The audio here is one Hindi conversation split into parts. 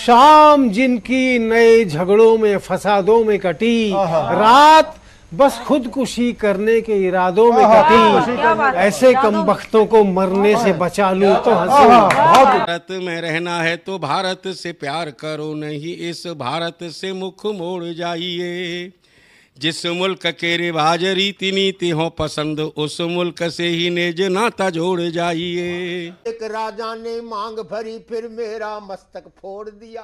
शाम जिनकी नए झगड़ों में फसादों में कटी, रात बस खुदकुशी करने के इरादों में कटी, ऐसे कमबख्तों को मरने से बचा लूं तो हंसी। भारत में रहना है तो भारत से प्यार करो, नहीं इस भारत से मुख मोड़ जाइए। जिस मुल्क के रिवाज रीति नीति हो पसंद, उस मुल्क से ही नेज नाता जोड़ जाइए। एक राजा ने मांग भरी फिर मेरा मस्तक फोड़ दिया,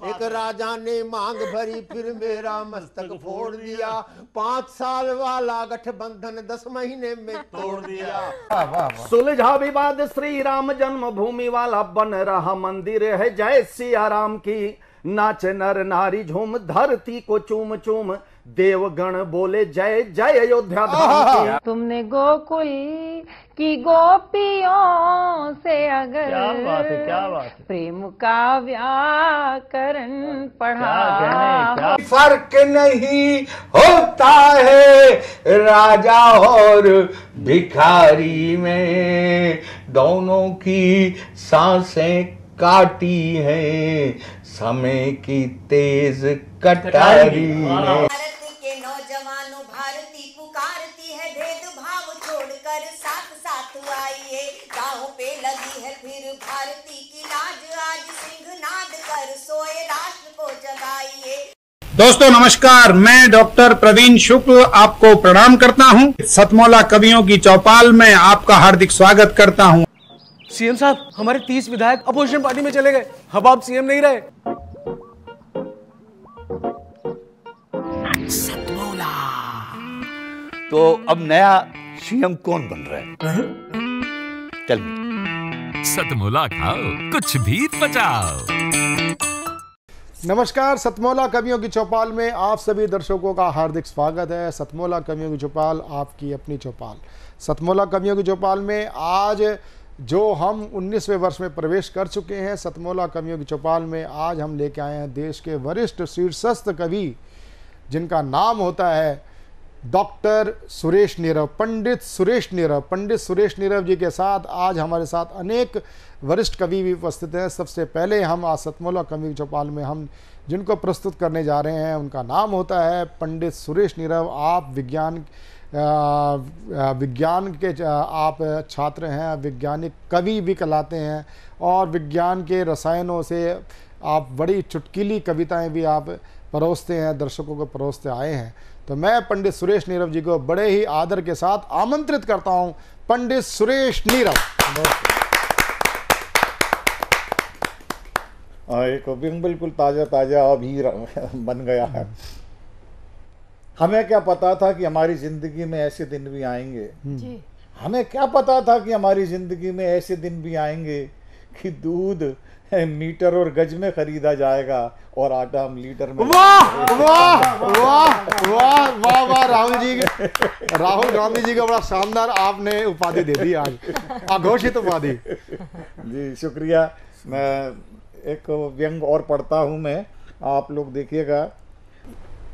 एक राजा ने मांग भरी फिर मेरा मस्तक फोड़ दिया। 5 साल वाला गठबंधन 10 महीने में तोड़ दिया। सुलझा विवाद श्री राम जन्मभूमि वाला, बन रहा मंदिर है जय सिया राम की। नाच नर नारी झूम धरती को चूम चूम, देवगण बोले जय जय अयोध्या धाम की। तुमने गोकुल की गोपियों से अगर क्या बात है। प्रेम का व्याकरण पढ़ा, फर्क नहीं होता है राजा और भिखारी में, दोनों की सांसें काटी है समय की तेज कटारी ने। भारत के नौजवानों भारती पुकारती है, भेदभाव छोड़कर साथ साथ आइए। गाहों पे लगी है फिर भारती की लाज, आज सिंहनाद कर सोए राष्ट्र को जगाइए। दोस्तों नमस्कार, मैं डॉक्टर प्रवीण शुक्ल आपको प्रणाम करता हूं। सतमौला कवियों की चौपाल में आपका हार्दिक स्वागत करता हूं। सीएम साहब, हमारे 30 विधायक अपोजिशन पार्टी में चले गए, अब आप सीएम नहीं रहे। सतमौला तो अब नया सीएम कौन बन रहा है? चल सतमौला खाओ, कुछ भी पचाओ। नमस्कार, सतमौला कवियों की चौपाल में आप सभी दर्शकों का हार्दिक स्वागत है। सतमौला कवियों की चौपाल आपकी अपनी चौपाल। सतमौला कवियों की चौपाल में आज जो हम 19वें वर्ष में प्रवेश कर चुके हैं, सतमौला कवियों की चौपाल में आज हम लेके आए हैं देश के वरिष्ठ शीर्षस्थ कवि, जिनका नाम होता है डॉक्टर सुरेश नीरव, पंडित सुरेश नीरव। पंडित सुरेश नीरव जी के साथ आज हमारे साथ अनेक वरिष्ठ कवि भी उपस्थित हैं। सबसे पहले हम आज सतमौला कवि की चौपाल में हम जिनको प्रस्तुत करने जा रहे हैं, उनका नाम होता है पंडित सुरेश नीरव। आप विज्ञान के आप छात्र हैं, वैज्ञानिक कवि भी कहलाते हैं, और विज्ञान के रसायनों से आप बड़ी चुटकीली कविताएं भी आप परोसते हैं, दर्शकों को परोसते आए हैं। तो मैं पंडित सुरेश नीरव जी को बड़े ही आदर के साथ आमंत्रित करता हूं। पंडित सुरेश नीरव। एक बिल्कुल ताज़ा ताज़ा अभी बन गया है। हमें क्या पता था कि हमारी ज़िंदगी में ऐसे दिन भी आएंगे जी। हमें क्या पता था कि हमारी ज़िंदगी में ऐसे दिन भी आएंगे कि दूध मीटर और गज में खरीदा जाएगा और आटा हम लीटर में। वाह वाह वाह वाह वाह वाह, राहुल गांधी जी को बड़ा शानदार आपने उपाधि दे दी आज, अघोषित उपाधि। जी शुक्रिया। मैं एक व्यंग और पढ़ता हूँ मैं, आप लोग देखिएगा।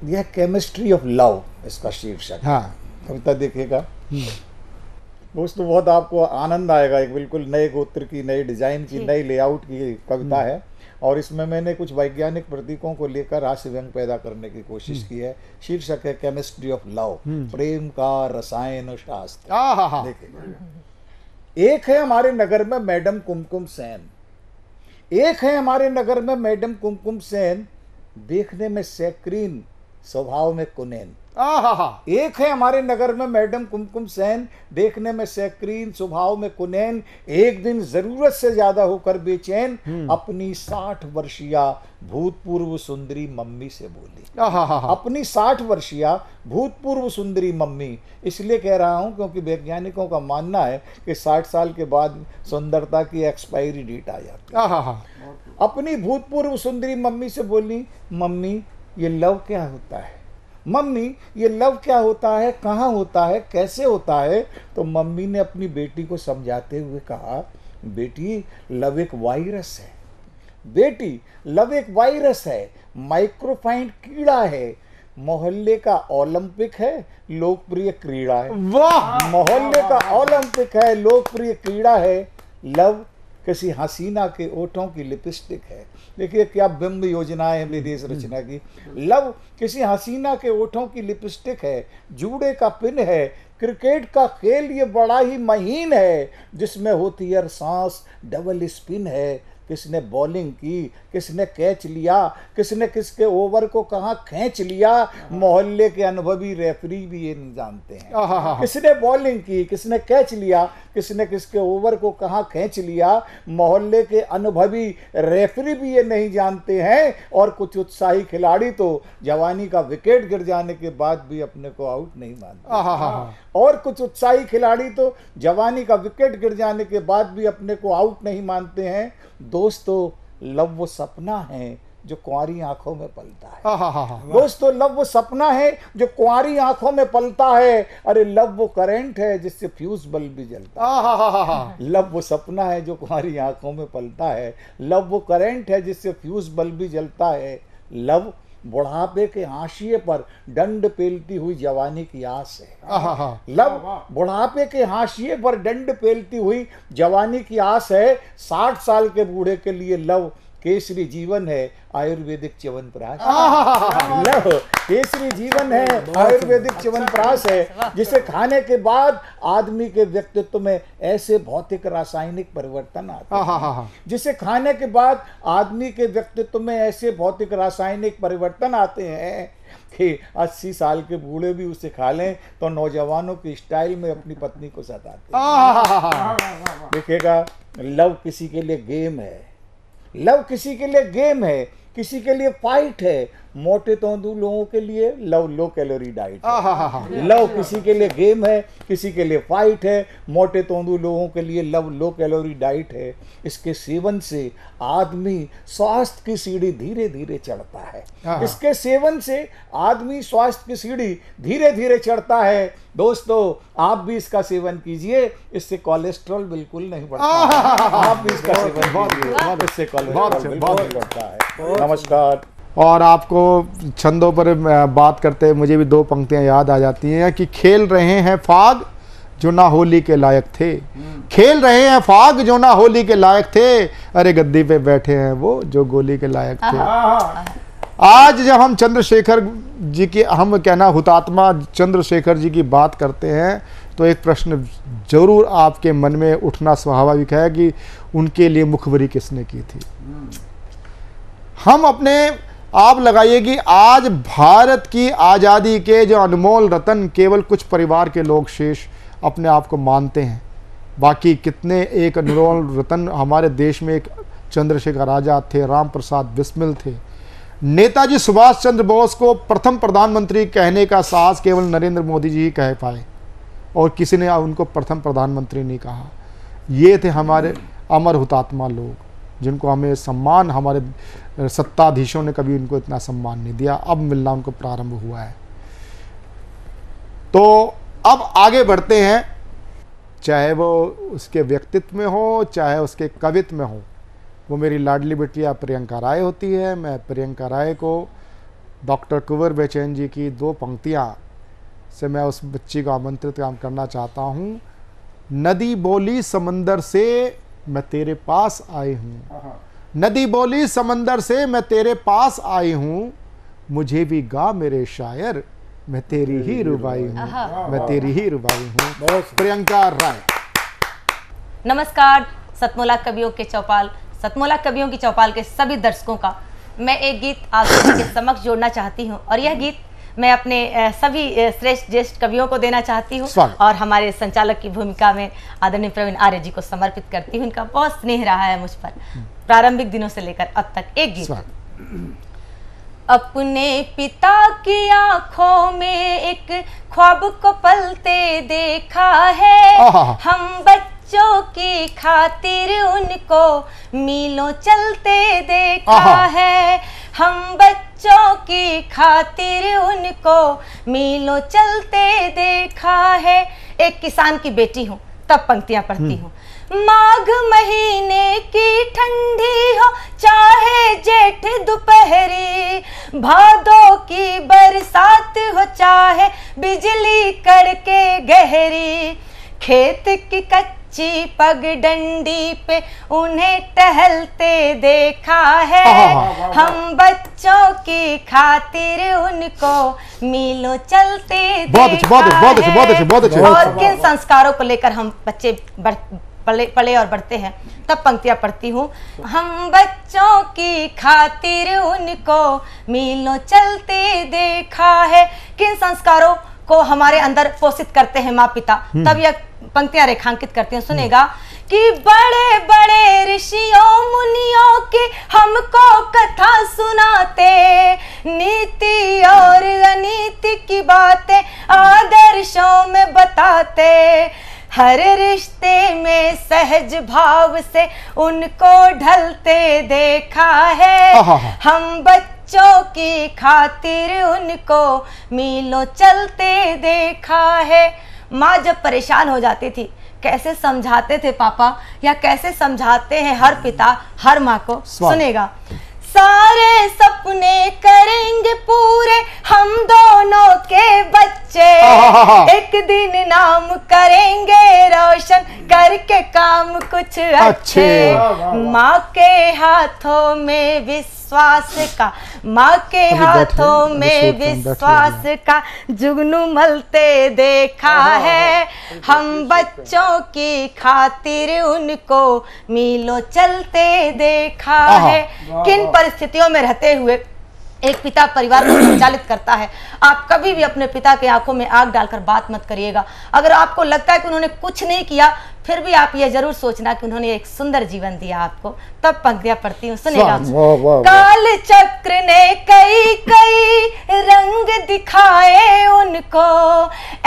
यह केमिस्ट्री ऑफ लव इसका शीर्षक। हाँ, कविता देखिएगा दोस्तों, बहुत आपको आनंद आएगा। एक बिल्कुल नए गोत्र की, नए डिजाइन की, नई लेआउट की कविता है, और इसमें मैंने कुछ वैज्ञानिक प्रतीकों को लेकर हास्य व्यंग पैदा करने की कोशिश की है। शीर्षक है केमिस्ट्री ऑफ लव, प्रेम का रसायन शास्त्र। देखिए, एक है हमारे नगर में मैडम कुमकुम सेन, एक है हमारे नगर में मैडम कुमकुम सेन, देखने में सैक्रीन स्वभाव में कुनैन। एक है हमारे नगर में मैडम कुमकुम सेन, देखने में सैक्रीन स्वभाव में कुनैन, एक दिन जरूरत से ज्यादा होकर बेचैन, अपनी 60 वर्षीय भूतपूर्व सुंदरी मम्मी से बोली। अपनी 60 वर्षीय भूतपूर्व सुंदरी मम्मी इसलिए कह रहा हूं क्योंकि वैज्ञानिकों का मानना है कि 60 साल के बाद सुंदरता की एक्सपायरी डेट आ जाती है। अपनी भूतपूर्व सुंदरी मम्मी से बोली, मम्मी ये लव क्या होता है? मम्मी ये लव क्या होता है, कहाँ होता है, कैसे होता है? तो मम्मी ने अपनी बेटी को समझाते हुए कहा, बेटी लव एक वायरस है, बेटी लव एक वायरस है, माइक्रोफाइन कीड़ा है, मोहल्ले का ओलंपिक है, लोकप्रिय क्रीड़ा है। वाह! मोहल्ले का ओलंपिक है, लोकप्रिय क्रीड़ा है, लव किसी हसीना के ओठों की लिपस्टिक है। देखिए क्या बिंब योजनाएं है मेरी इस रचना की। लव किसी हसीना के ओठों की लिपस्टिक है, जूड़े का पिन है, क्रिकेट का खेल ये बड़ा ही महीन है, जिसमें होती हर सांस डबल स्पिन है। किसने बॉलिंग की, किसने कैच लिया, किसने किसके ओवर को कहाँ खींच लिया, मोहल्ले के अनुभवी रेफरी भी ये नहीं जानते हैं। किसने बॉलिंग की, किसने कैच लिया, किसने किसके ओवर को कहाँ खींच लिया, मोहल्ले के अनुभवी रेफरी भी ये नहीं जानते हैं। और कुछ उत्साही खिलाड़ी तो जवानी का विकेट गिर जाने के बाद भी अपने को आउट नहीं मानते। और कुछ उत्साही खिलाड़ी तो जवानी का विकेट गिर जाने के बाद भी अपने को आउट नहीं मानते हैं। दोस्तों, लव वो सपना है जो कुंवारी आंखों में पलता है। दोस्तों, लव वो सपना है जो कुंवारी आंखों में पलता है। अरे लव वो करंट है जिससे फ्यूज बल्ब भी जलता है। लव वो सपना है जो कुंवारी आंखों में पलता है। लव वो करंट है जिससे फ्यूज बल्ब भी जलता है। लव बुढ़ापे के हाशिए पर दंड पेलती हुई जवानी की आस है। लव बुढ़ापे के हाशिए पर दंड पेलती हुई जवानी की आस है। 60 साल के बूढ़े के लिए लव केसरी जीवन है, आयुर्वेदिक च्यवनप्राश। लव केसरी जीवन है, आयुर्वेदिक च्यवनप्राश है, जिसे खाने के बाद आदमी के व्यक्तित्व में ऐसे भौतिक रासायनिक परिवर्तन आते हैं। जिसे खाने के बाद आदमी के व्यक्तित्व में ऐसे भौतिक रासायनिक परिवर्तन आते हैं कि 80 साल के बूढ़े भी उसे खा लें तो नौजवानों की स्टाइल में अपनी पत्नी को सताते हैं। देखिएगा, लव किसी के लिए गेम है, लव किसी के लिए गेम है, किसी के लिए फाइट है। मोटे तोंदू लोगों के लिए लव लो कैलोरी डाइट है। लव किसी के लिए गेम है, किसी के लिए फाइट है। मोटे तोंदू लोगों के लिए लव लो कैलोरी डाइट है। इसके सेवन से आदमी स्वास्थ्य की सीढ़ी धीरे धीरे चढ़ता है। इसके सेवन से आदमी स्वास्थ्य की सीढ़ी धीरे धीरे चढ़ता है। दोस्तों, आप भी इसका सेवन कीजिए, इससे कोलेस्ट्रॉल बिल्कुल नहीं बढ़ता। आप भी इसका सेवन कीजिए, इससे कोलेस्ट्रॉल बिल्कुल नहीं बढ़ता है। नमस्कार। और आपको छंदों पर बात करते मुझे भी 2 पंक्तियां याद आ जाती हैं कि खेल रहे हैं फाग जो ना होली के लायक थे। खेल रहे हैं फाग जो ना होली के लायक थे, अरे गद्दी पे बैठे हैं वो जो गोली के लायक थे। आज जब हम चंद्रशेखर जी की, हम कहना हुतात्मा चंद्रशेखर जी की बात करते हैं, तो एक प्रश्न जरूर आपके मन में उठना स्वाभाविक है कि उनके लिए मुखबरी किसने की थी। हम अपने आप लगाइए कि आज भारत की आज़ादी के जो अनमोल रतन केवल कुछ परिवार के लोग शेष अपने आप को मानते हैं। बाकी कितने एक अनमोल रतन हमारे देश में, एक चंद्रशेखर आज़ाद थे, राम प्रसाद बिस्मिल थे। नेताजी सुभाष चंद्र बोस को प्रथम प्रधानमंत्री कहने का साहस केवल नरेंद्र मोदी जी ही कह पाए, और किसी ने उनको प्रथम प्रधानमंत्री नहीं कहा। ये थे हमारे अमर हुतात्मा लोग, जिनको हमें सम्मान, हमारे सत्ताधीशों ने कभी उनको इतना सम्मान नहीं दिया। अब मिलना उनको प्रारंभ हुआ है। तो अब आगे बढ़ते हैं, चाहे वो उसके व्यक्तित्व में हो, चाहे उसके कवित्व में हो। वो मेरी लाडली बिटिया प्रियंका राय होती है। मैं प्रियंका राय को डॉक्टर कुंवर बेचैन जी की 2 पंक्तियां से मैं उस बच्ची को आमंत्रित करना चाहता हूँ। नदी बोली समंदर से मैं तेरे पास आई हूँ, नदी बोली समंदर से मैं तेरे पास आई हूँ, मुझे भी गा मेरे शायर, मैं तेरी ही रुबाई हूँ, मैं तेरी ही रुबाई हूँ। प्रियंका राय। नमस्कार। सतमोला कवियों के चौपाल, सतमोला कवियों की चौपाल के सभी दर्शकों का मैं एक गीत आप सभी के समक्ष जोड़ना चाहती हूँ, और यह गीत मैं अपने सभी श्रेष्ठ ज्येष्ठ कवियों को देना चाहती हूँ, और हमारे संचालक की भूमिका में आदरणीय प्रवीण आर्य जी को समर्पित करती हूँ। इनका बहुत स्नेह रहा है मुझ पर प्रारंभिक दिनों से लेकर अब तक। एक गीत। अपने पिता की आंखों में एक ख्वाब को पलते देखा है, हम बच्चों की खातिर उनको मीलों चलते देखा है, हम बच्चों की खातिर उनको मीलों चलते देखा है। एक किसान की बेटी हूँ, तब पंक्तियां पढ़ती हूँ। माघ महीने की ठंडी हो चाहे जेठ दोपहरी, भादों की बरसात हो चाहे बिजली कड़के गहरी, खेत की कच्ची कच्ची पगडंडी पे उन्हें टहलते देखा है। हम बच्चों की खातिर उनको मीलों चलते देखा है। और किन संस्कारों को लेकर हम बच्चे पले और बढ़ते हैं, तब पंक्तियां पढ़ती हूँ। हम बच्चों की खातिर उनको मीलों चलते देखा है। किन संस्कारों को हमारे अंदर पोषित करते हैं माँ पिता, तब यह पंक्तियां रेखांकित करती हैं। सुनेगा कि बड़े बड़े ऋषियों मुनियों की हमको कथा सुनाते, नीति और अनीति की बातें आदर्शों में बताते, हर रिश्ते में सहज भाव से उनको ढलते देखा है। हम बच्चों की खातिर उनको मीलों चलते देखा है। माँ जब परेशान हो जाती थी, कैसे समझाते थे पापा, या कैसे समझाते हैं हर पिता हर माँ को। सुनेगा, सारे सपने करेंगे पूरे हम दोनों के बच्चे, एक दिन नाम करेंगे रोशन करके काम कुछ अच्छे। माँ के हाथों में विश्वास का, माँ के हाथों में विश्वास का जुगनू मलते देखा है। हम बच्चों की खातिर उनको मीलों चलते देखा है। किन परिस्थितियों में रहते हुए एक पिता परिवार को संचालित करता है। आप कभी भी अपने पिता की आंखों में आग डालकर बात मत करिएगा। अगर आपको लगता है कि उन्होंने कुछ नहीं किया, फिर भी आप ये जरूर सोचना कि उन्होंने एक सुंदर जीवन दिया आपको। तब पंक्तियां पढ़ती हूँ, सुनेगा। काल चक्र ने कई कई रंग दिखाए उनको,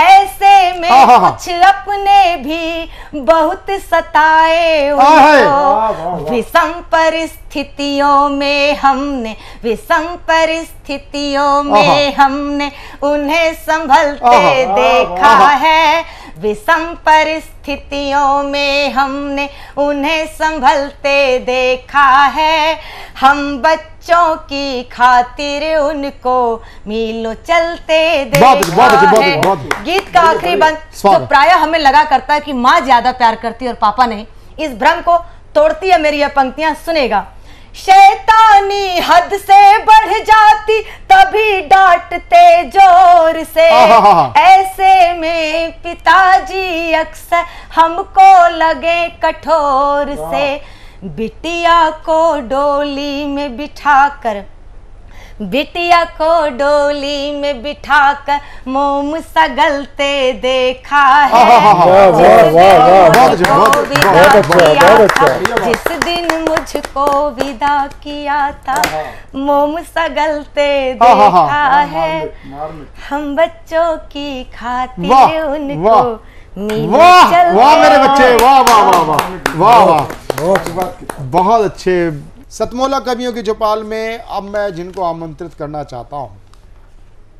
ऐसे में कुछ अपने भी बहुत सताए उनको। विषम परिस्थितियों में हमने, विषम परिस्थितियों में हमने उन्हें संभलते देखा है। विषम परिस्थितियों में हमने उन्हें संभलते देखा है। हम बच्चों की खातिर उनको मीलों चलते देखा है। गीत का आखिरी बंद जो प्रायः हमें लगा करता है कि माँ ज्यादा प्यार करती है और पापा नहीं, इस भ्रम को तोड़ती है मेरी यह पंक्तियां। सुनेगा, शैतानी हद से बढ़ जाती तभी डांटते जोर से, ऐसे में पिताजी अक्सर हमको लगे कठोर से। बिटिया को डोली में बिठाकर, बिटिया को डोली में बिठाकर मोम सगलते देखा है। जिस दिन मुझको विदा किया था मोम सगलते देखा है। हम बच्चों की खातिर उनको वाह मेरे बच्चे, वाह वाह वाह वाह वाह वाह, बहुत अच्छे। सतमोला कवियों की चौपाल में अब मैं जिनको आमंत्रित करना चाहता हूँ,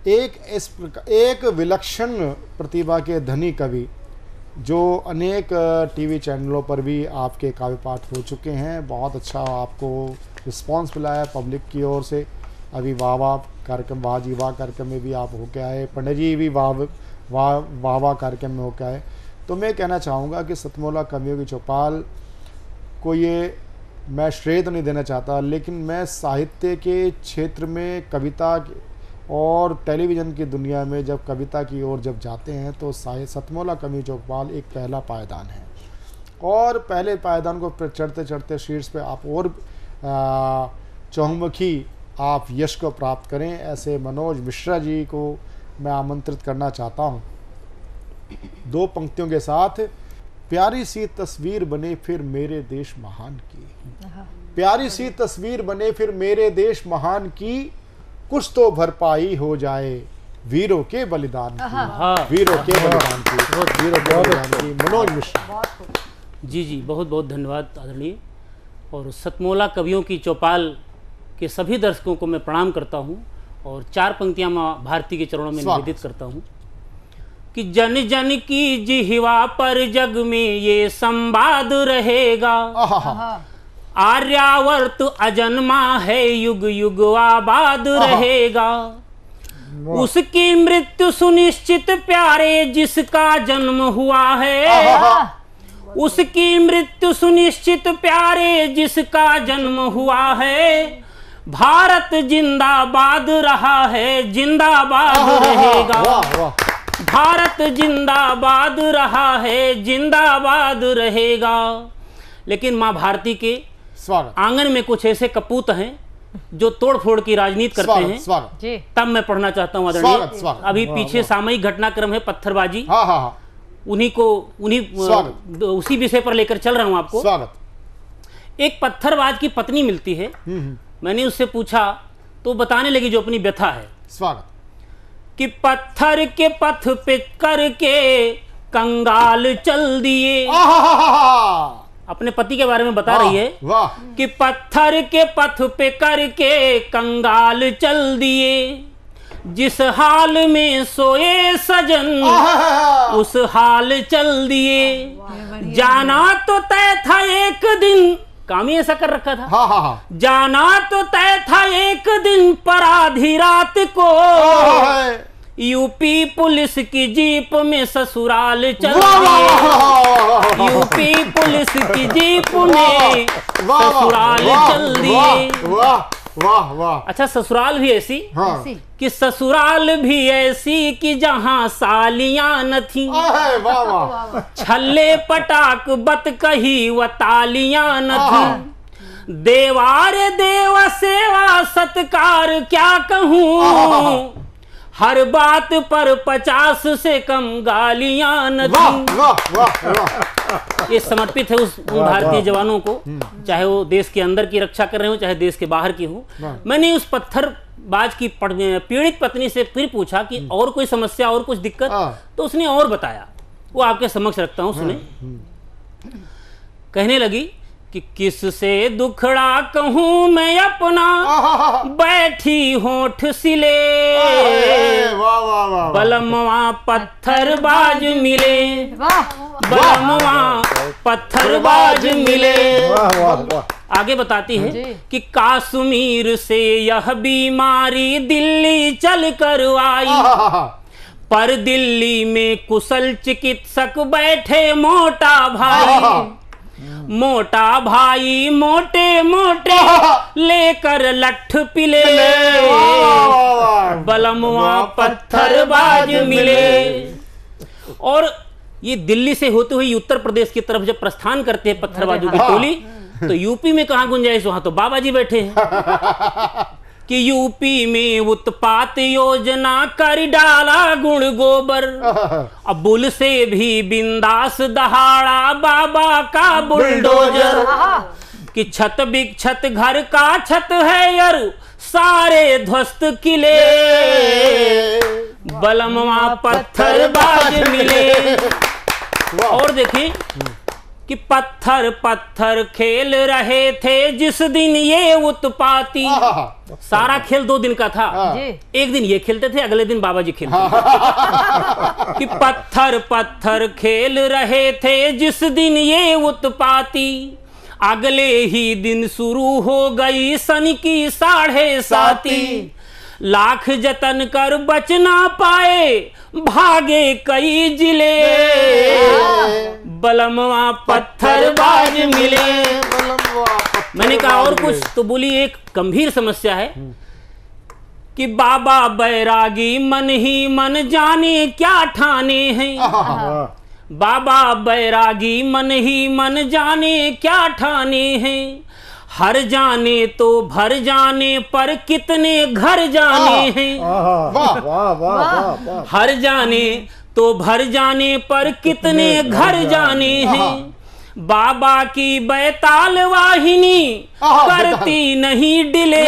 एक विलक्षण प्रतिभा के धनी कवि जो अनेक टीवी चैनलों पर भी आपके काव्य पाठ हो चुके हैं। बहुत अच्छा आपको रिस्पांस मिला है पब्लिक की ओर से। अभी वाह वाह कार्यक्रम, वाह जी वाह कार्यक्रम में भी आप होके आए, पंडित जी भी वाह वाह कार्यक्रम में होके आए। तो मैं कहना चाहूँगा कि सतमोला कवियों की चौपाल को ये मैं श्रेय तो नहीं देना चाहता, लेकिन मैं साहित्य के क्षेत्र में कविता और टेलीविज़न की दुनिया में जब कविता की ओर जब जाते हैं तो सतमोला कवि चौपाल एक पहला पायदान है। और पहले पायदान को चढ़ते चढ़ते शीर्ष पे आप और चहुमुखी आप यश को प्राप्त करें, ऐसे मनोज मिश्रा जी को मैं आमंत्रित करना चाहता हूँ। दो पंक्तियों के साथ, प्यारी सी तस्वीर बने फिर मेरे देश महान की, प्यारी सी तस्वीर बने फिर मेरे देश महान की, कुछ तो भरपाई हो जाए वीरों के बलिदान की, वीरों के बलिदान की, वीरों के बलिदान की। मनोज मिश्रा जी जी, बहुत बहुत धन्यवाद आदरणीय। और सतमोला कवियों की चौपाल के सभी दर्शकों को मैं प्रणाम करता हूँ और चार पंक्तियाँ माँ भारती के चरणों में निवेदित करता हूँ कि जन जन की जिह्वा पर जग में ये संवाद रहेगा, आर्यावर्त अजन्मा है युग युग आबाद रहेगा, उसकी मृत्यु सुनिश्चित प्यारे जिसका जन्म हुआ है, उसकी मृत्यु सुनिश्चित प्यारे जिसका जन्म हुआ है, भारत जिंदाबाद रहा है, जिंदाबाद रहेगा। भारत जिंदाबाद रहा है, जिंदाबाद रहेगा। लेकिन माँ भारती के आंगन में कुछ ऐसे कपूत हैं जो तोड़ फोड़ की राजनीति करते हैं। तब मैं पढ़ना चाहता हूँ आदरणीय, अभी पीछे सामयिक घटनाक्रम है पत्थरबाजी, उसी विषय पर लेकर चल रहा हूँ आपको। एक पत्थरबाज की पत्नी मिलती है, मैंने उससे पूछा तो बताने लगी जो अपनी व्यथा है। कि पत्थर के पथ पे करके कंगाल चल दिए, अपने पति के बारे में बता रही है कि पत्थर के पथ पे करके कंगाल चल दिए, जिस हाल में सोए सजन उस हाल चल दिए। जाना तो तय था एक दिन, काम ही ऐसा कर रखा था। जाना तो तय था एक दिन पर आधी रात को यूपी पुलिस की जीप में ससुराल चल दिए। यूपी पुलिस की जीप में ससुराल चल दिए। अच्छा, ससुराल भी ऐसी कि ससुराल भी ऐसी कि जहां सालियां न थी, छल्ले पटाक बत कही व तालियां न थी। देवार देव सेवा सत्कार क्या कहूं, हर बात पर 50 से कम गालियां न थी। ये समर्पित है उन भारतीय जवानों को, चाहे वो देश के अंदर की रक्षा कर रहे हो चाहे देश के बाहर की हो। मैंने उस पत्थरबाज की पीड़ित पत्नी से फिर पूछा कि और कोई समस्या और कुछ दिक्कत, तो उसने और बताया, वो आपके समक्ष रखता हूं, सुने। कहने लगी कि किससे दुखड़ा कहूं मैं अपना, बैठी होठ सिले, बलमवा पत्थरबाज मिले, बलमवा पत्थरबाज मिले। आगे बताती है कि कश्मीर से यह बीमारी दिल्ली चल कर आई, पर दिल्ली में कुशल चिकित्सक बैठे मोटा भाई। मोटा भाई मोटे मोटे लेकर लठ पिले, बलमवा पत्थरबाज मिले। और ये दिल्ली से होते हुए उत्तर प्रदेश की तरफ जब प्रस्थान करते हैं पत्थरबाजों की टोली, तो यूपी में कहाँ गुंजाइश, वहां तो बाबा जी बैठे हैं। कि यूपी में उत्पात योजना कर डाला गुण गोबर, अबुल से भी बिंदास दहाड़ा बाबा का बुलडोजर। कि छत बिक्षत घर का छत है यार, सारे ध्वस्त किले, बलमवा पत्थरबाज मिले। और देखिए कि पत्थर पत्थर खेल रहे थे जिस दिन ये उत्पाती। सारा खेल 2 दिन का था, एक दिन ये खेलते थे, अगले दिन बाबा जी खेलते थे। कि पत्थर पत्थर खेल रहे थे जिस दिन ये उत्पाती, अगले ही दिन शुरू हो गई सन की 7:30। लाख जतन कर बच ना पाए, भागे कई जिले, बलमवा पत्थरबाज मिले। मैंने कहा और कुछ, तो बोली एक गंभीर समस्या है कि बाबा बैरागी मन ही मन जाने क्या ठाने हैं। बाबा बैरागी मन ही मन जाने क्या ठाने हैं, हर जाने तो भर जाने पर कितने घर जाने हैं। हर जाने तो भर जाने पर कितने घर जाने हैं, बाबा की बैताल वाहिनी करती नहीं डिले,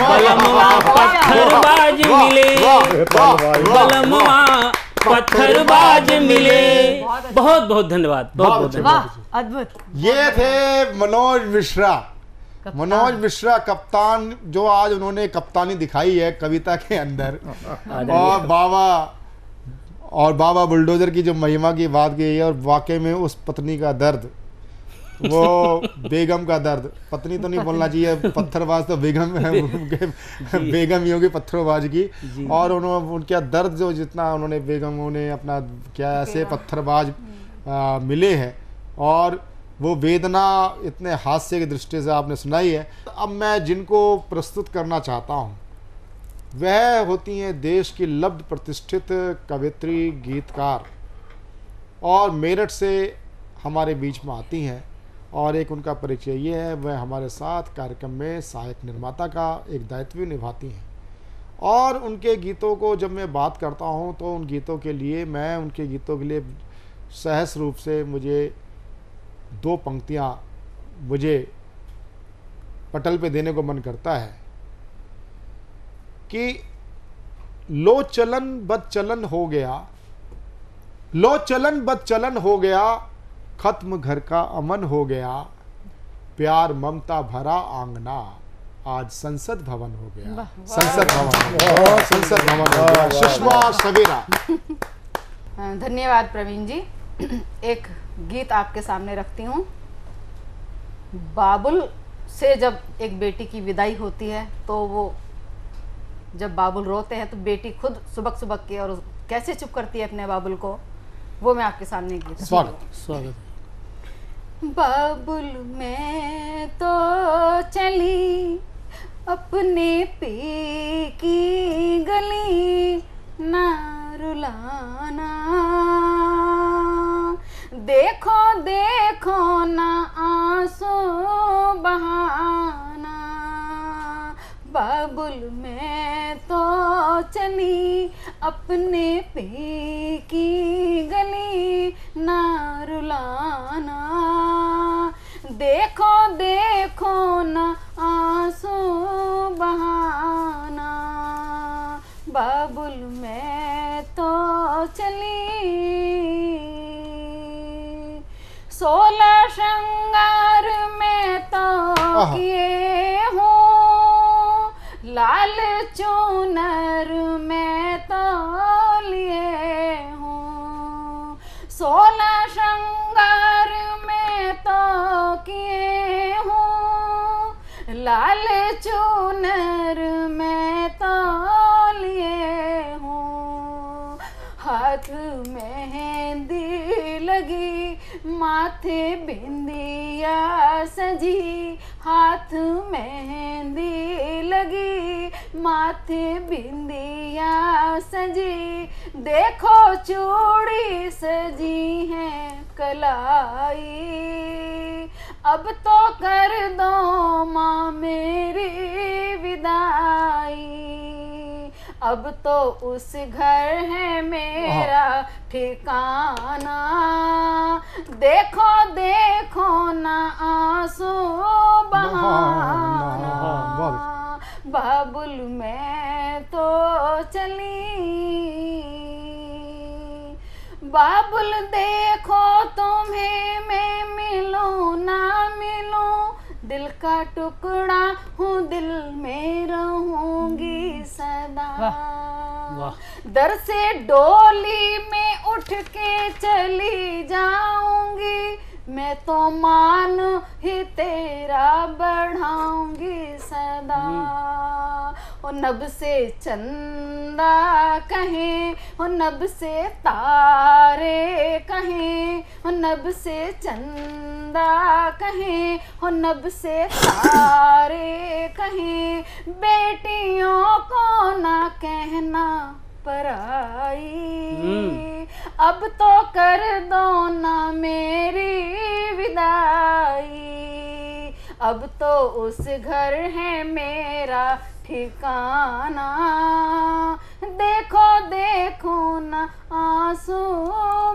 बलमवा पत्थरबाज मिले, बलमवा पत्थरबाज मिले। बहुत बहुत धन्यवाद, बहुत बहुत धन्यवाद। अद्भुत। ये थे मनोज मिश्रा। मनोज मिश्रा कप्तान, जो आज उन्होंने कप्तानी दिखाई है कविता के अंदर, और बाबा बुलडोजर की जो महिमा की बात की है, और वाकई में उस पत्नी का दर्द, वो बेगम का दर्द, पत्नी तो नहीं बोलना चाहिए, पत्थरबाज तो बेगम है, बेगम ही होगी पत्थरबाज की। और उन्होंने उनका दर्द जो जितना उन्होंने बेगमों ने अपना क्या ऐसे पत्थरबाज मिले हैं और वो वेदना इतने हास्य की दृष्टि से आपने सुनाई है। अब मैं जिनको प्रस्तुत करना चाहता हूँ वह होती हैं देश की लब्ध प्रतिष्ठित कवित्री, गीतकार, और मेरठ से हमारे बीच में आती हैं। और एक उनका परिचय ये है, वह हमारे साथ कार्यक्रम में सहायक निर्माता का एक दायित्व निभाती हैं। और उनके गीतों को जब मैं बात करता हूँ तो उन गीतों के लिए सहज रूप से मुझे 2 पंक्तियाँ मुझे पटल पे देने को मन करता है कि लो चलन बद चलन हो गया, लो चलन बद चलन हो गया, खत्म घर का अमन हो गया, प्यार ममता भरा आंगना, आज संसद भवन हो गया। संसद भवन, संसद भवन हो गया। सुषमा सवेरा। धन्यवाद प्रवीण जी। एक गीत आपके सामने रखती हूँ। बाबुल से जब एक बेटी की विदाई होती है तो वो जब बाबुल रोते हैं तो बेटी खुद सुबक सुबक के और कैसे चुप करती है अपने बाबुल को, वो मैं आपके सामने गीत। स्वागत। बाबुल मैं तो चली अपने पी की गली, ना रुलाना, देखो देखो ना आंसू बहाना। बाबुल मैं तो चली अपने पी की गली, ना रुलाना, देखो देखो ना आंसू बहाना। बाबुल मैं तो चली 16 श्रृंगार में तो किए हूँ, लाल चूनर में तो लिए हूँ। 16 श्रृंगार में तो किए हूँ, लाल चूनर में तो लिए हूँ। हाथ मेहंदी लगी, माथे बिंदिया सजी, हाथ मेहंदी लगी, माथे बिंदिया सजी, देखो चूड़ी सजी है कलाई। अब तो कर दो माँ मेरी विदाई, अब तो उस घर है मेरा ठिकाना, देखो देखो ना आंसू बहाना। बाबुल मैं तो चली, बाबुल देखो तुम्हें मैं मिलूं ना मिलूं, दिल का टुकड़ा हूँ, दिल में रहूंगी सदा। दर से डोली में उठ के चली जाऊंगी, मैं तो मान ही तेरा बढ़ाऊंगी सदा। ओ नभ से चंदा कहें, ओ नभ से तारे कहें, ओ नभ से चंदा कहें, ओ नभ से तारे कहें, बेटियों को ना कहना पराई। अब तो कर दो ना मेरी विदाई, अब तो उस घर है मेरा ठिकाना, देखो देखो ना आंसू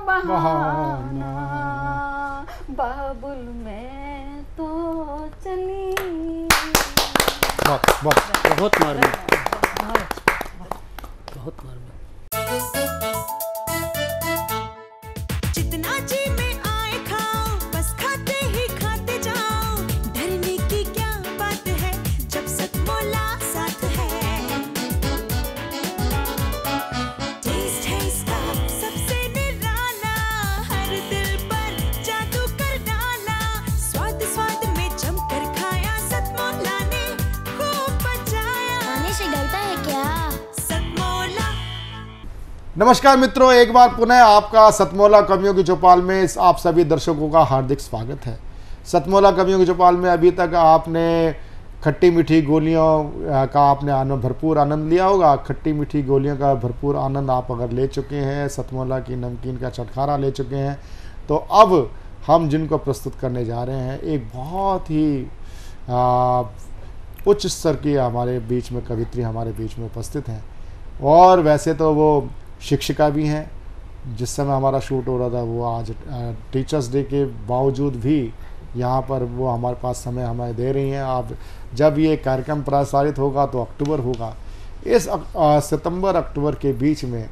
बहाना। बाबुल मैं तो चली। बहुत मार्मिक, बहुत मार्मिक। जितना जी में आए खाओ, बस खाते ही खाते जाओ, डरने की क्या बात है जब सतमोला साथ है। टेस्ट है इसका सबसे निराला, हर दिल पर जादू कर डाला, स्वाद स्वाद में जमकर खाया, सतमोला ने खूब बचाया। खाने से डरता है क्या? सतमोला। नमस्कार मित्रों, एक बार पुनः आपका सतमोला कवियों की चौपाल में आप सभी दर्शकों का हार्दिक स्वागत है। सतमोला कवियों की चौपाल में अभी तक आपने खट्टी मीठी गोलियों का आपने भरपूर आनंद लिया होगा। खट्टी मीठी गोलियों का भरपूर आनंद आप अगर ले चुके हैं, सतमोला की नमकीन का चटखारा ले चुके हैं, तो अब हम जिनको प्रस्तुत करने जा रहे हैं एक बहुत ही उच्च स्तर की हमारे बीच में कवित्री हमारे बीच में उपस्थित हैं। और वैसे तो वो शिक्षिका भी हैं। जिस समय हमारा शूट हो रहा था वो आज टीचर्स डे के बावजूद भी यहाँ पर वो हमारे पास समय हमें दे रही हैं। आप जब ये कार्यक्रम प्रसारित होगा तो अक्टूबर होगा। इस सितंबर अक्टूबर के बीच में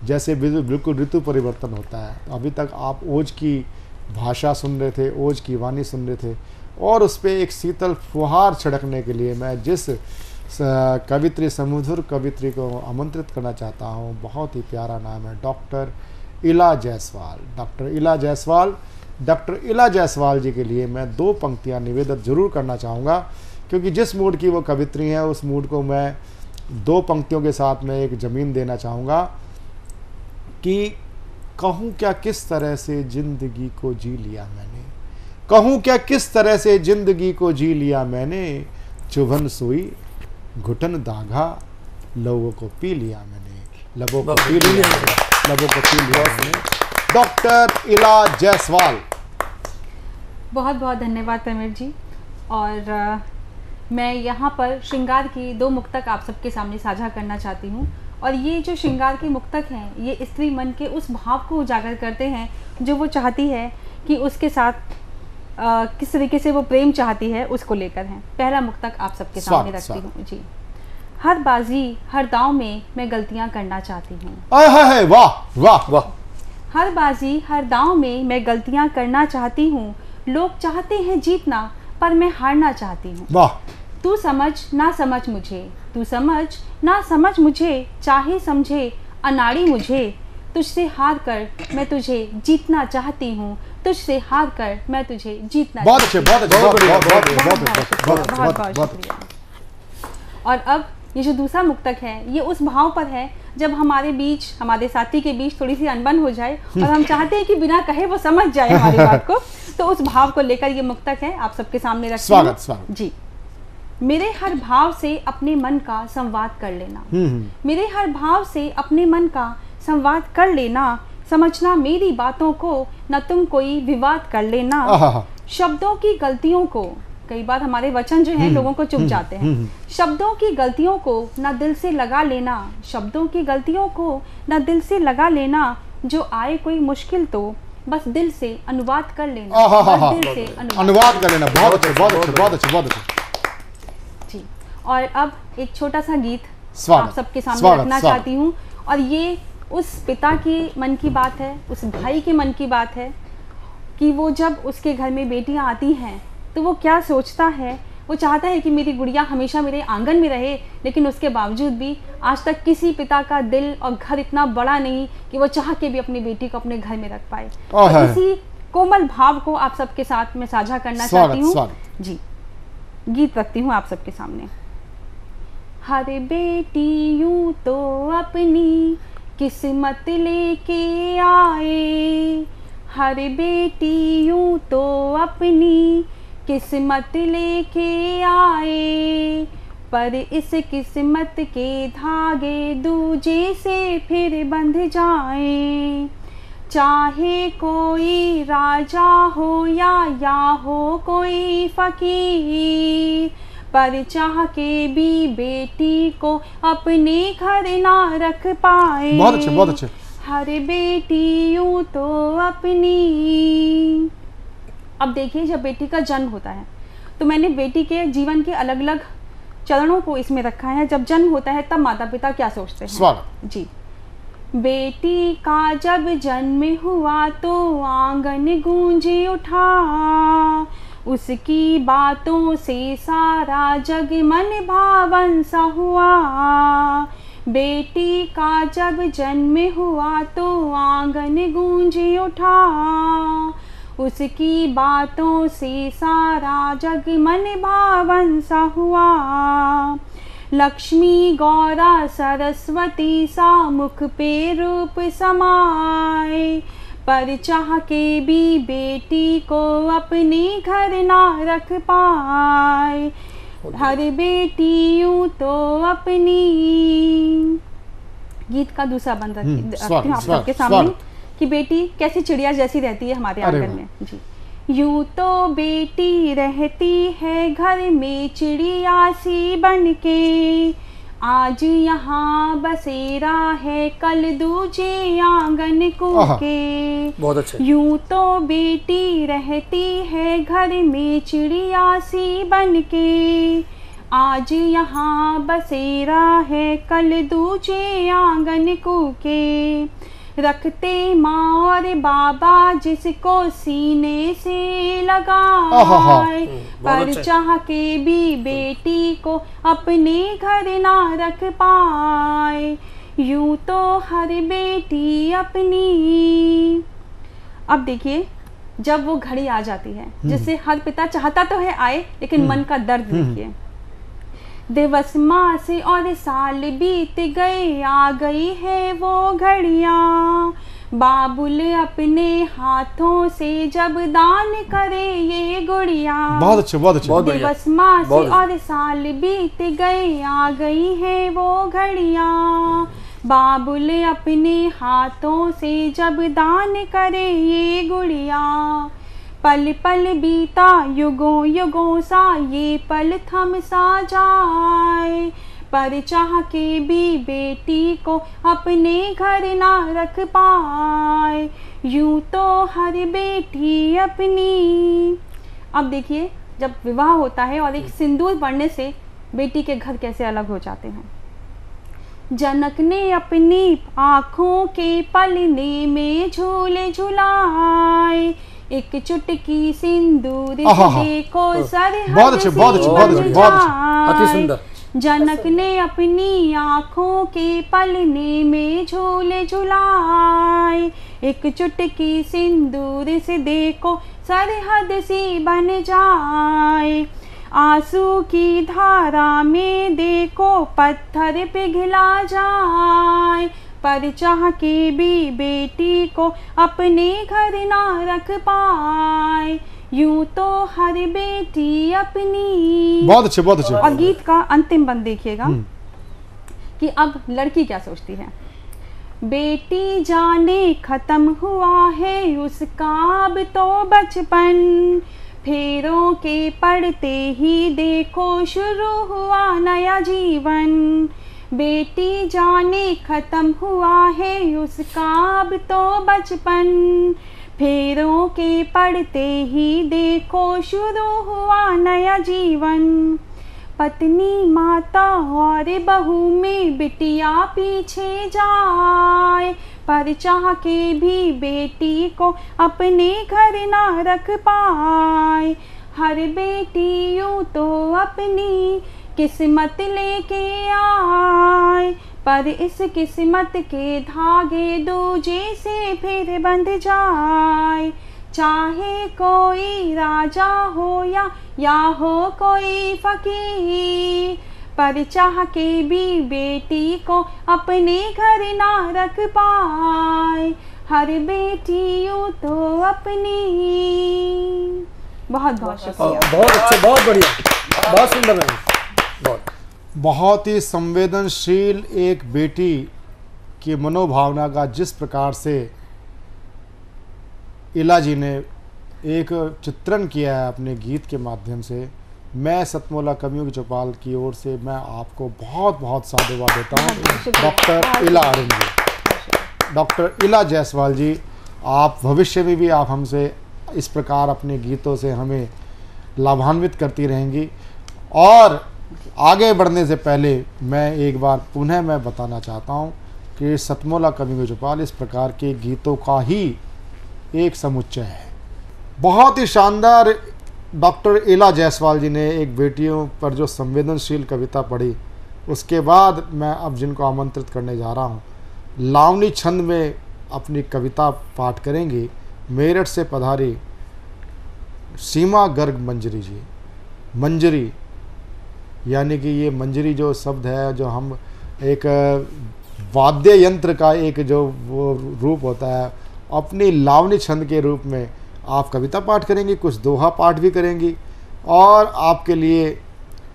जैसे बिल्कुल ऋतु परिवर्तन होता है, अभी तक आप ओज की भाषा सुन रहे थे, ओज की वाणी सुन रहे थे, और उस पर एक शीतल फुहार छिड़कने के लिए मैं जिस कवित्री समुद्र कवित्री को आमंत्रित करना चाहता हूँ, बहुत ही प्यारा नाम है डॉक्टर इला जायसवाल। डॉक्टर इला जायसवाल जी के लिए मैं 2 पंक्तियाँ निवेदित जरूर करना चाहूँगा, क्योंकि जिस मूड की वो कवित्री हैं उस मूड को मैं 2 पंक्तियों के साथ में एक ज़मीन देना चाहूँगा कि कहूँ क्या किस तरह से ज़िंदगी को जी लिया मैंने, कहूँ क्या किस तरह से ज़िंदगी को जी लिया मैंने, चुभन सुई घुटन दागा लबों को पी लिया मैंने, लबों को पी लिया मैंने। डॉक्टर इला जायसवाल। बहुत बहुत धन्यवाद प्रमीर जी। और मैं यहाँ पर श्रृंगार की 2 मुक्तक आप सबके सामने साझा करना चाहती हूँ। और ये जो श्रृंगार के मुक्तक हैं ये स्त्री मन के उस भाव को उजागर करते हैं जो वो चाहती है कि उसके साथ किस तरीके से वो प्रेम चाहती है उसको लेकर हैं। पहला मुक्तक आप सबके सामने रखती हूँ जी। हर बाजी हर दांव में मैं गलतियाँ करना चाहती हूँ। वाह वाह वाह। हर बाजी हर दांव में मैं गलतियाँ करना चाहती हूँ, लोग चाहते हैं जीतना पर मैं हारना चाहती हूँ। वाह। तू समझ ना समझ मुझे, तू समझ ना समझ मुझे, चाहे समझे अनाड़ी मुझे, तुझसे हार कर मैं तुझे जीतना चाहती हूँ, तुझसे हार कर मैं तुझे जीतना। बहुत अच्छे, बहुत अच्छे, बहुत शुक्रिया। और अब ये जो दूसरा मुक्तक है ये उस भाव पर है जब हमारे बीच, हमारे साथी के बीच थोड़ी सी अनबन हो जाए और हम चाहते हैं कि बिना कहे वो समझ जाए हमारी बात को, तो उस भाव को लेकर ये मुक्तक है आप सबके सामने रखती हूँ। स्वागत जी। मेरे हर भाव से अपने मन का संवाद कर लेना, मेरे हर भाव से अपने मन का संवाद कर लेना, समझना मेरी बातों को, न तुम कोई विवाद कर लेना। शब्दों की गलतियों को, कई बार हमारे वचन जो हैं लोगों को चुभ जाते हैं, शब्दों की गलतियों को न दिल से लगा लेना, शब्दों की गलतियों को न दिल से लगा लेना, जो आए कोई मुश्किल तो बस दिल से अनुवाद कर लेना, बस दिल से अनुवाद कर लेना। बहुत अच्छे, बहुत अच्छे, बहुत अच्छे, बहुत अच्छे जी। और अब एक छोटा सा गीत आप सबके सामने रखना चाहती हूँ, और ये उस पिता के मन की बात है, उस भाई के मन की बात है कि वो जब उसके घर में बेटियां आती हैं तो वो क्या सोचता है। वो चाहता है कि मेरी गुड़िया हमेशा मेरे आंगन में रहे, लेकिन उसके बावजूद भी आज तक किसी पिता का दिल और घर इतना बड़ा नहीं कि वो चाह के भी अपनी बेटी को अपने घर में रख पाए। तो इसी कोमल भाव को आप सबके साथ मैं साझा करना चाहती हूँ जी। गीत रखती हूँ आप सबके सामने। हर बेटी यूं तो अपनी किस्मत लेके आए, हर बेटी यूं तो अपनी किस्मत लेके आए, पर इस किस्मत के धागे दूजे से फिर बंध जाएं। चाहे कोई राजा हो या हो कोई फकीर, पर चाह के भी बेटी को अपने घर ना रख पाए। बहुत अच्छे, बहुत अच्छे। हर बेटी यूं तो अपनी। अब देखिए, जब बेटी का जन्म होता है तो मैंने बेटी के जीवन के अलग अलग चरणों को इसमें रखा है। जब जन्म होता है तब माता पिता क्या सोचते हैं जी। बेटी का जब जन्म हुआ तो आंगन गूंज उठा, उसकी बातों से सारा जग मन भावन सा हुआ। बेटी का जब जन्म हुआ तो आंगन गूंज उठा, उसकी बातों से सारा जग मन भावन सा हुआ। लक्ष्मी गौरा सरस्वती सा मुख पे रूप समाए, पर चाह के भी बेटी को अपने घर ना रख पाए। हर बेटी यूं तो अपनी, गीत का दूसरा बंद रखती हूँ आप सबके सामने कि बेटी कैसी चिड़िया जैसी रहती है हमारे आंगन में जी। यूं तो बेटी रहती है घर में चिड़िया सी बनके, आज यहाँ बसेरा है कल दूजे आंगन कूके। बहुत अच्छा। यूं तो बेटी रहती है घर में चिड़िया सी बनके, आज यहाँ बसेरा है कल दूजे आंगन कूके। रखते माँ और बाबा जिसको सीने से लगाए, पर चाह के भी बेटी को अपने घर ना रख पाए। यूं तो हर बेटी अपनी। अब देखिए जब वो घड़ी आ जाती है जिससे हर पिता चाहता तो है आए, लेकिन मन का दर्द देखिए। दिवस मास और साल बीत गए, आ गई है वो घड़ियाँ, बाबुल अपने हाथों से जब दान करे ये गुड़िया। बहुत अच्छे, बहुत अच्छे। दिवस मास और साल बीत गए, आ गई है वो घड़ियाँ, बाबुल अपने हाथों से जब दान करे ये गुड़िया। पल पल बीता युगों युगों सा, ये पल थम सा जाए, पर चाह के भी बेटी को अपने घर ना रख पाए। यूं तो हर बेटी अपनी। अब देखिए जब विवाह होता है और एक सिंदूर पड़ने से बेटी के घर कैसे अलग हो जाते हैं। जनक ने अपनी आँखों के पलने में झूले झुलाए, एक चुटकी सिंदूर देखो सरहद से बन जाए। जनक ने अपनी आँखों के पलने में झूले झुलाए, एक चुटकी सिंदूर से देखो सरहद सी बन जाए। आंसू की धारा में देखो पत्थर पिघला जाए, पर चाह के भी बेटी को अपने घर ना रख पाए। यूं तो हर बेटी अपनी। बहुत अच्छे, बहुत अच्छे। और गीत का अंतिम बंद देखिएगा कि अब लड़की क्या सोचती है। बेटी जाने खत्म हुआ है उसका अब तो बचपन, फेरों के पड़ते ही देखो शुरू हुआ नया जीवन। बेटी जाने खत्म हुआ है उसका अब तो बचपन, फेरों के पड़ते ही देखो शुरू हुआ नया जीवन। पत्नी माता और बहू में बिटिया पीछे जाए, पर चाह के भी बेटी को अपने घर ना रख पाए। हर बेटी यूं तो अपनी किस्मत लेके आए, पर इस किस्मत के धागे दूजे से फिर बंध जाए। चाहे कोई राजा हो या हो कोई फकीर, पर चाह के भी बेटी को अपने घर ना रख पाए। हर बेटी यूं तो अपनी। बहुत बहुत शुक्रिया। बहुत अच्छे, बहुत बढ़िया, बहुत सुंदर है। बहुत ही संवेदनशील एक बेटी की मनोभावना का जिस प्रकार से इला जी ने एक चित्रण किया है अपने गीत के माध्यम से, मैं सतमोला कवियों की चौपाल की ओर से मैं आपको बहुत बहुत साधुवाद देता हूँ। डॉक्टर इला आर्यन जी, डॉक्टर इला जायसवाल जी, आप भविष्य में भी आप हमसे इस प्रकार अपने गीतों से हमें लाभान्वित करती रहेंगी। और आगे बढ़ने से पहले मैं एक बार पुनः मैं बताना चाहता हूँ कि सतमोला कवियों की चौपाल इस प्रकार के गीतों का ही एक समुच्चय है। बहुत ही शानदार डॉक्टर इला जायसवाल जी ने एक बेटियों पर जो संवेदनशील कविता पढ़ी, उसके बाद मैं अब जिनको आमंत्रित करने जा रहा हूँ, लावनी छंद में अपनी कविता पाठ करेंगी मेरठ से पधारी सीमा गर्ग मंजरी जी। मंजरी यानी कि ये मंजरी जो शब्द है, जो हम एक वाद्य यंत्र का एक जो वो रूप होता है, अपनी लावनी छंद के रूप में आप कविता पाठ करेंगी, कुछ दोहा पाठ भी करेंगी। और आपके लिए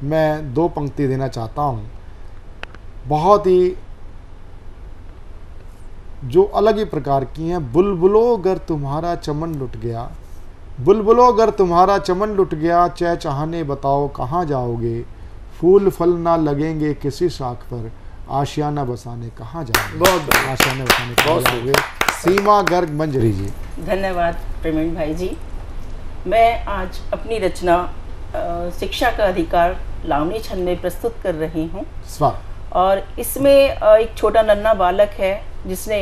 मैं 2 पंक्ति देना चाहता हूँ, बहुत ही जो अलग ही प्रकार की हैं। बुलबुलो अगर तुम्हारा चमन लुट गया, बुलबुलो अगर तुम्हारा चमन लुट गया, चहचहाने बताओ कहाँ जाओगे, फूल फल ना लगेंगे किसी शाख पर, आशियाना बसाने कहाँ जाओगे। बहुत आशियाना बसाने कहाँ जाओगे। सीमा गर्ग मंजरी जी। धन्यवाद प्रवीण भाई जी। मैं आज अपनी रचना शिक्षा का अधिकार लावनी छंद में प्रस्तुत कर रही हूँ। और इसमें एक छोटा नन्हा बालक है जिसने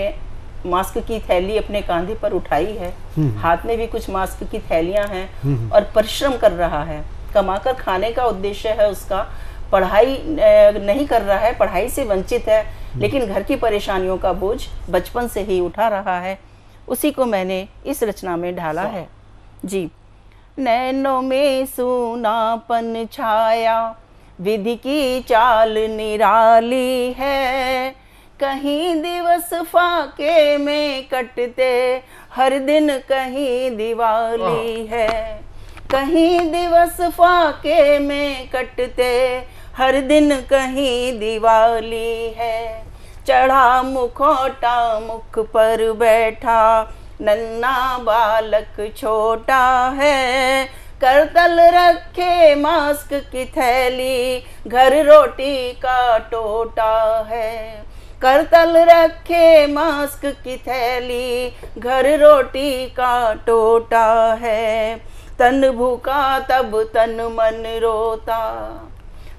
मास्क की थैली अपने कांधे पर उठाई है, हाथ में भी कुछ मास्क की थैलियां हैं और परिश्रम कर रहा है। कमाकर खाने का उद्देश्य है उसका, पढ़ाई नहीं कर रहा है, पढ़ाई से वंचित है, लेकिन घर की परेशानियों का बोझ बचपन से ही उठा रहा है। उसी को मैंने इस रचना में ढाला है जी। नैनों में सूनापन छाया, विधि की चाल निराली है, कहीं दिवस फाके में कटते हर दिन कहीं दिवाली है, कहीं दिवस फाके में कटते हर दिन कहीं दिवाली है। चढ़ा मुखौटा मुख पर बैठा, नन्हा बालक छोटा है, करतल रखे मास्क की थैली, घर रोटी का टोटा है। करतल रखे मास्क की थैली, घर रोटी का टोटा है। तन भूखा तब तन मन रोता,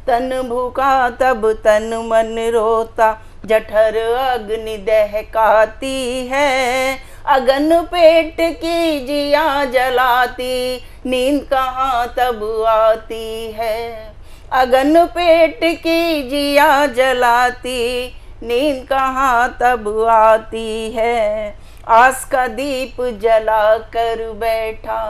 तन भूखा तब तन मन रोता, जठर अग्नि दहकाती है, अगन पेट की जिया जलाती, नींद कहाँ तब आती है। अगन पेट की जिया जलाती, नींद कहाँ तब आती है। आस का दीप जला कर बैठा,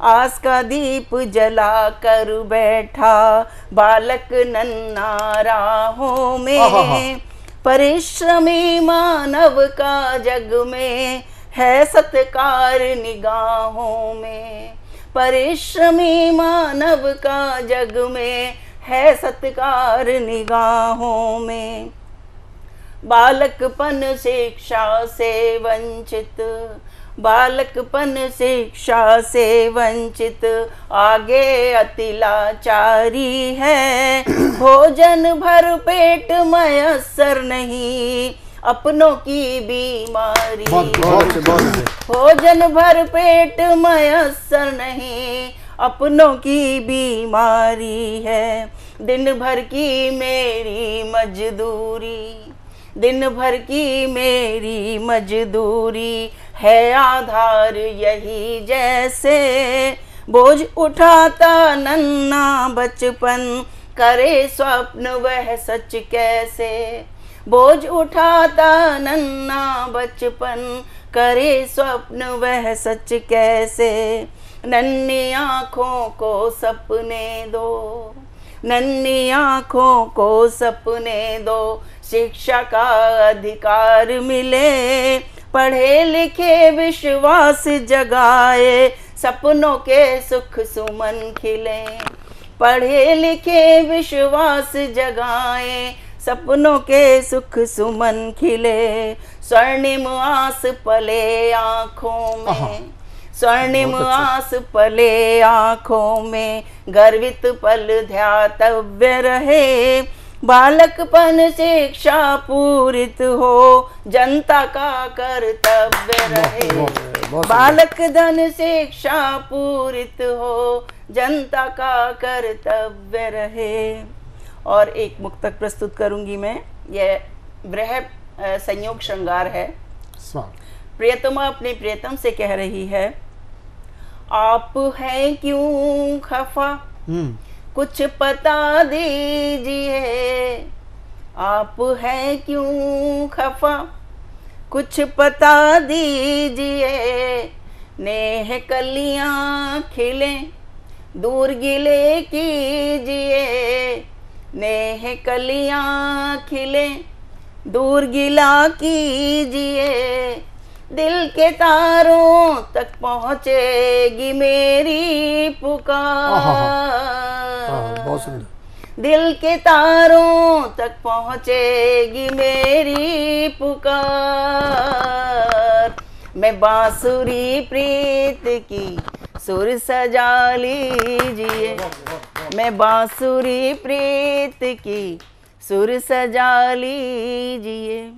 आस का दीप जला कर बैठा, बालक नन्हा राहों में, परिश्रमी मानव का जग में है सत्कार निगाहों में, परिश्रमी मानव का जग में है सत्कार निगाहों में। बालकपन शिक्षा से वंचित, बालकपन शिक्षा से वंचित, आगे अति लाचारी है, भोजन भर पेट मयस्सर नहीं, अपनों की बीमारी, भोजन भर पेट मयस्सर नहीं, अपनों की बीमारी है। दिन भर की मेरी मजदूरी, दिन भर की मेरी मजदूरी है, आधार यही जैसे, बोझ उठाता नन्हा बचपन, करे स्वप्न वह सच कैसे। बोझ उठाता नन्हा बचपन, करे स्वप्न वह सच कैसे। नन्ही आँखों को सपने दो, नन्ही आँखों को सपने दो, शिक्षा का अधिकार मिले, पढ़े लिखे विश्वास जगाए, सपनों के सुख सुमन खिले। पढ़े लिखे विश्वास जगाए, सपनों के सुख सुमन खिले। स्वर्णिम आस पले आँखों में, स्वर्णिम आस पले आँखों में, गर्वित पल ध्यातव्य रहे, बालकपन शिक्षा पूरित हो, जनता का कर्तव्य रहे। बालक धन शिक्षा पूरित हो, जनता का कर्तव्य रहे। और एक मुक्तक प्रस्तुत करूंगी मैं, यह वृह संयोग श्रृंगार है। प्रियतमा अपने प्रियतम से कह रही है, आप हैं क्यों खफा, कुछ पता दीजिए। आप हैं क्यों खफा, कुछ पता दीजिए। नेह कलियां खिले, दूर गिले कीजिए, नेह कलियां खिले, दूर गिला कीजिए, दिल के तारों तक पहुँचेगी मेरी पुकार। बहुत सुंदर। दिल के तारों तक पहुँचेगी मेरी पुकार। मैं बांसुरी प्रीत की सुर सजा लीजिए, मैं बांसुरी प्रीत की सुर सजा लीजिए।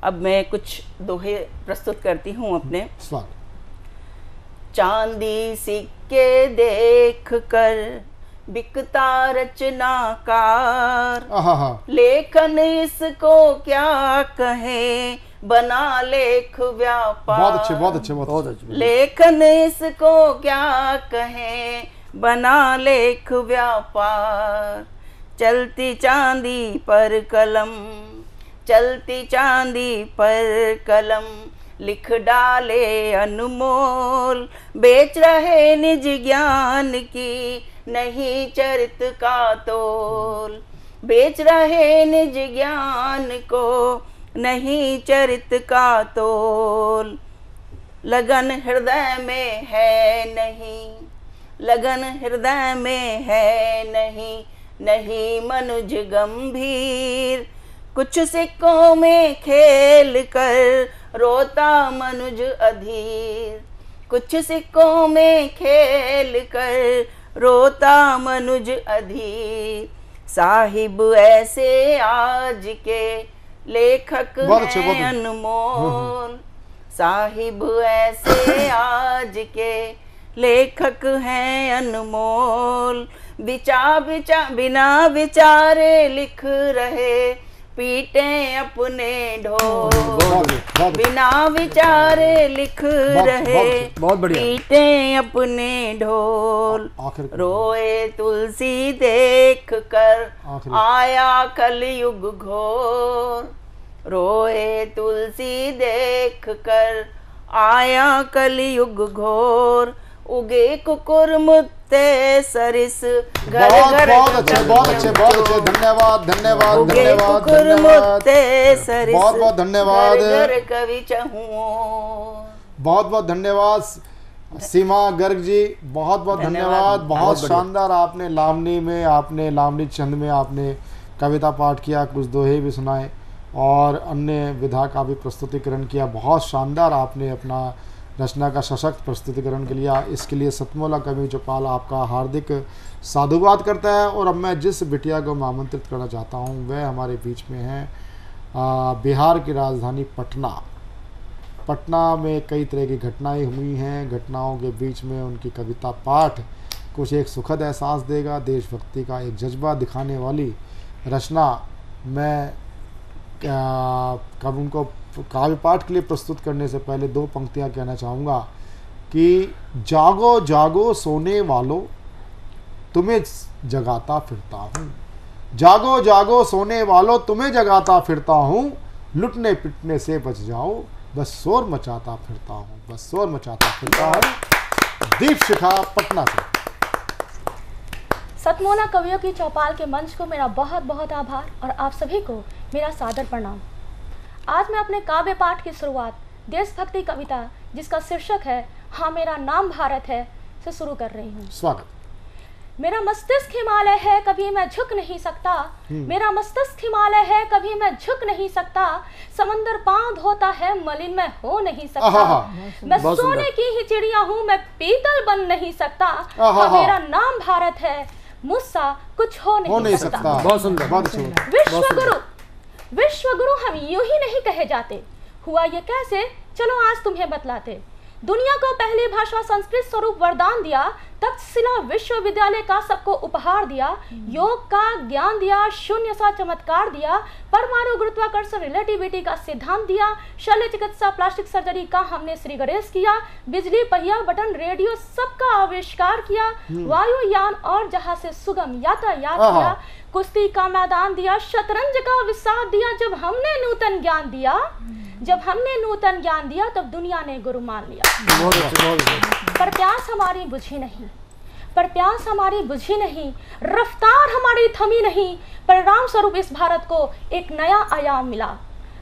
अब मैं कुछ दोहे प्रस्तुत करती हूँ अपने। चांदी सिक्के देख कर बिकता रचनाकार, लेखन इसको क्या कहे, बना लेख व्यापार। बहुत अच्छे, बहुत अच्छे, बहुत अच्छे। लेखन इसको क्या कहे, बना लेख व्यापार। चलती चांदी पर कलम, चलती चांदी पर कलम, लिख डाले अनमोल। बेच रहे निज ज्ञान की नहीं चरित का तोल, बेच रहे निज ज्ञान को नहीं चरित का तोल। लगन हृदय में है नहीं, लगन हृदय में है नहीं, नहीं मनुज गंभीर। कुछ सिक्कों में खेल कर रोता मनुज अधीर, कुछ सिक्कों में खेल कर रोता मनुज अधीर। साहिब ऐसे आज के लेखक हैं अनमोल, साहिब ऐसे आज के लेखक हैं अनमोल। बिना विचारे लिख रहे पीटे अपने ढोल, बिना विचारे लिख रहे पीटे अपने ढोल। रोए तुलसी देख कर आया कलयुग घोर, रोए तुलसी देख कर आया कलयुग घोर। उगे कुकुर मुत्ते सरिस घर घर, बहुत अच्छे, बहुत अच्छे, बहुत अच्छे। धन्यवाद, धन्यवाद, उगे धन्यवाद, कुकुर मुत्ते सरिस बहुत बहुत धन्यवाद, घर घर कवि चहुओ। बहुत बहुत धन्यवाद सीमा गर्ग जी, बहुत बहुत धन्यवाद। बहुत शानदार आपने लावनी में, आपने लावनी छंद में आपने कविता पाठ किया, कुछ दोहे भी सुनाए और अन्य विधा का भी प्रस्तुतिकरण किया। बहुत शानदार आपने अपना रचना का सशक्त प्रस्तुतिकरण के लिए, इसके लिए सतमोला कवि चौपाल आपका हार्दिक साधुवाद करता है। और अब मैं जिस बिटिया को मैं आमंत्रित करना चाहता हूँ वह हमारे बीच में है बिहार की राजधानी पटना। पटना में कई तरह की घटनाएं हुई हैं, घटनाओं के बीच में उनकी कविता पाठ कुछ एक सुखद एहसास देगा, देशभक्ति का एक जज्बा दिखाने वाली रचना। मैं कब उनको काव्य पाठ के लिए प्रस्तुत करने से पहले दो पंक्तियां कहना चाहूँगा कि जागो जागो सोने वालों तुम्हें जगाता फिरता हूँ, जागो जागो सोने वालों तुम्हें जगाता फिरता हूँ, लुटने पिटने से बच जाओ बस शोर मचाता फिरता हूँ, बस शोर मचाता फिरता हूँ। दीप शिखा पटना से। सतमोला कवियों की चौपाल के मंच को मेरा बहुत बहुत आभार और आप सभी को मेरा सादर प्रणाम। आज मैं अपने काव्य पाठ की शुरुआत देशभक्ति कविता जिसका शीर्षक है हाँ मेरा नाम भारत है से शुरू कर रही हूँ। स्वागत। मेरा मस्तिष्क हिमालय है कभी मैं झुक नहीं सकता, मेरा मस्तिष्क हिमालय है कभी मैं झुक नहीं सकता, समंदर पांव धोता है मलिन मैं हो नहीं सकता, मैं सोने की ही चिड़िया हूँ मैं पीतल बन नहीं सकता, मेरा नाम भारत है मुझसा कुछ हो नहीं सकता। बहुत सुंदर, बहुत विश्वगुरु, विश्वगुरु हम यूं ही नहीं कहे जाते, हुआ ये कैसे चलो आज तुम्हें बतलाते। दुनिया को पहली भाषा संस्कृत स्वरूप वरदान दिया, तक्षशिला विश्वविद्यालय का सबको उपहार दिया, योग का ज्ञान दिया, शून्य सा चमत्कार दिया, परमाणु गुरुत्वाकर्षण रिलेटिविटी का सिद्धांत दिया, शल्य चिकित्सा प्लास्टिक सर्जरी का हमने श्री गणेश किया, बिजली पहिया बटन रेडियो सबका आविष्कार किया, वायुयान और जहाज से सुगम यातायात किया, कुश्ती का मैदान दिया, शतरंज का विस्तार दिया। जब हमने नूतन ज्ञान दिया, जब हमने नूतन ज्ञान दिया तब दुनिया ने गुरु मान लिया। पर प्यास हमारी बुझी नहीं, पर प्यास हमारी बुझी नहीं, रफ्तार हमारी थमी नहीं। परिणाम स्वरूप इस भारत को एक नया आयाम मिला,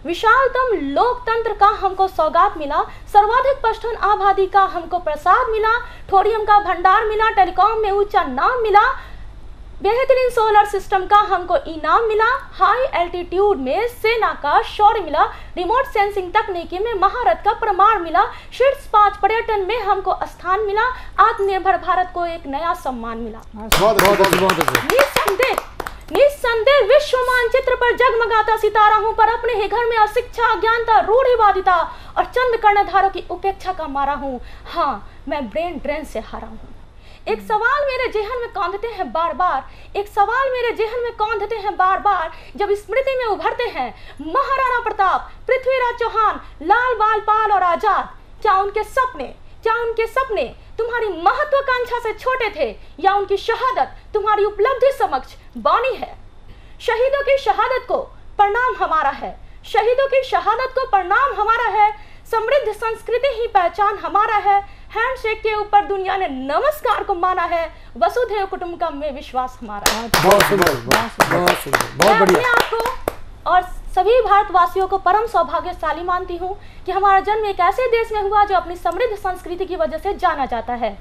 विशालतम लोकतंत्र का हमको सौगात मिला, सर्वाधिक पश्तून आबादी का हमको प्रसाद मिला, थोरियम का भंडार मिला, टेलीकॉम में ऊंचा नाम मिला, बेहतरीन सोलर सिस्टम का हमको इनाम मिला, हाई एल्टीट्यूड में सेना का शौर्य मिला, रिमोट सेंसिंग तकनीकी में महारत का प्रमाण मिला, शीर्ष 5 पर्यटन में हमको स्थान मिला, आत्मनिर्भर भारत को एक नया सम्मान मिला। निस्संदेह विश्व मानचित्र पर जगमगाता सितारा हूं, पर अपने ही घर में अशिक्षा, अज्ञानता, रूढ़िवादिता और चंद कर्णधारों की उपेक्षा का मारा हूं। हाँ, मैं ब्रेन ड्रेन से हारा हूं। एक सवाल मेरे जेहन में कौंधते हैं बार बार, एक सवाल मेरे जेहन में कौंधते हैं बार बार, जब स्मृति में उभरते हैं महाराणा प्रताप, पृथ्वीराज चौहान, लाल बाल पाल और आजाद। क्या उनके सपने तुम्हारी महत्वाकांक्षा से छोटे थे, या उनकी शहादत तुम्हारी उपलब्धि समक्ष बानी है? शहीदों की शहादत को प्रणाम हमारा है, शहीदों की शहादत को प्रणाम हमारा है। समृद्ध संस्कृति ही पहचान हमारा है। हैंडशेक के ऊपर दुनिया ने नमस्कार को माना है। वसुधैव कुटुंबकम में विश्वास हमारा है। बहुत बढ़िया। आपको और सभी भारतवासियों को परम सौभाग्यशाली मानती हूँ कि हमारा जन्म एक ऐसे देश में हुआ जो अपनी समृद्ध संस्कृति की वजह से जाना जाता है।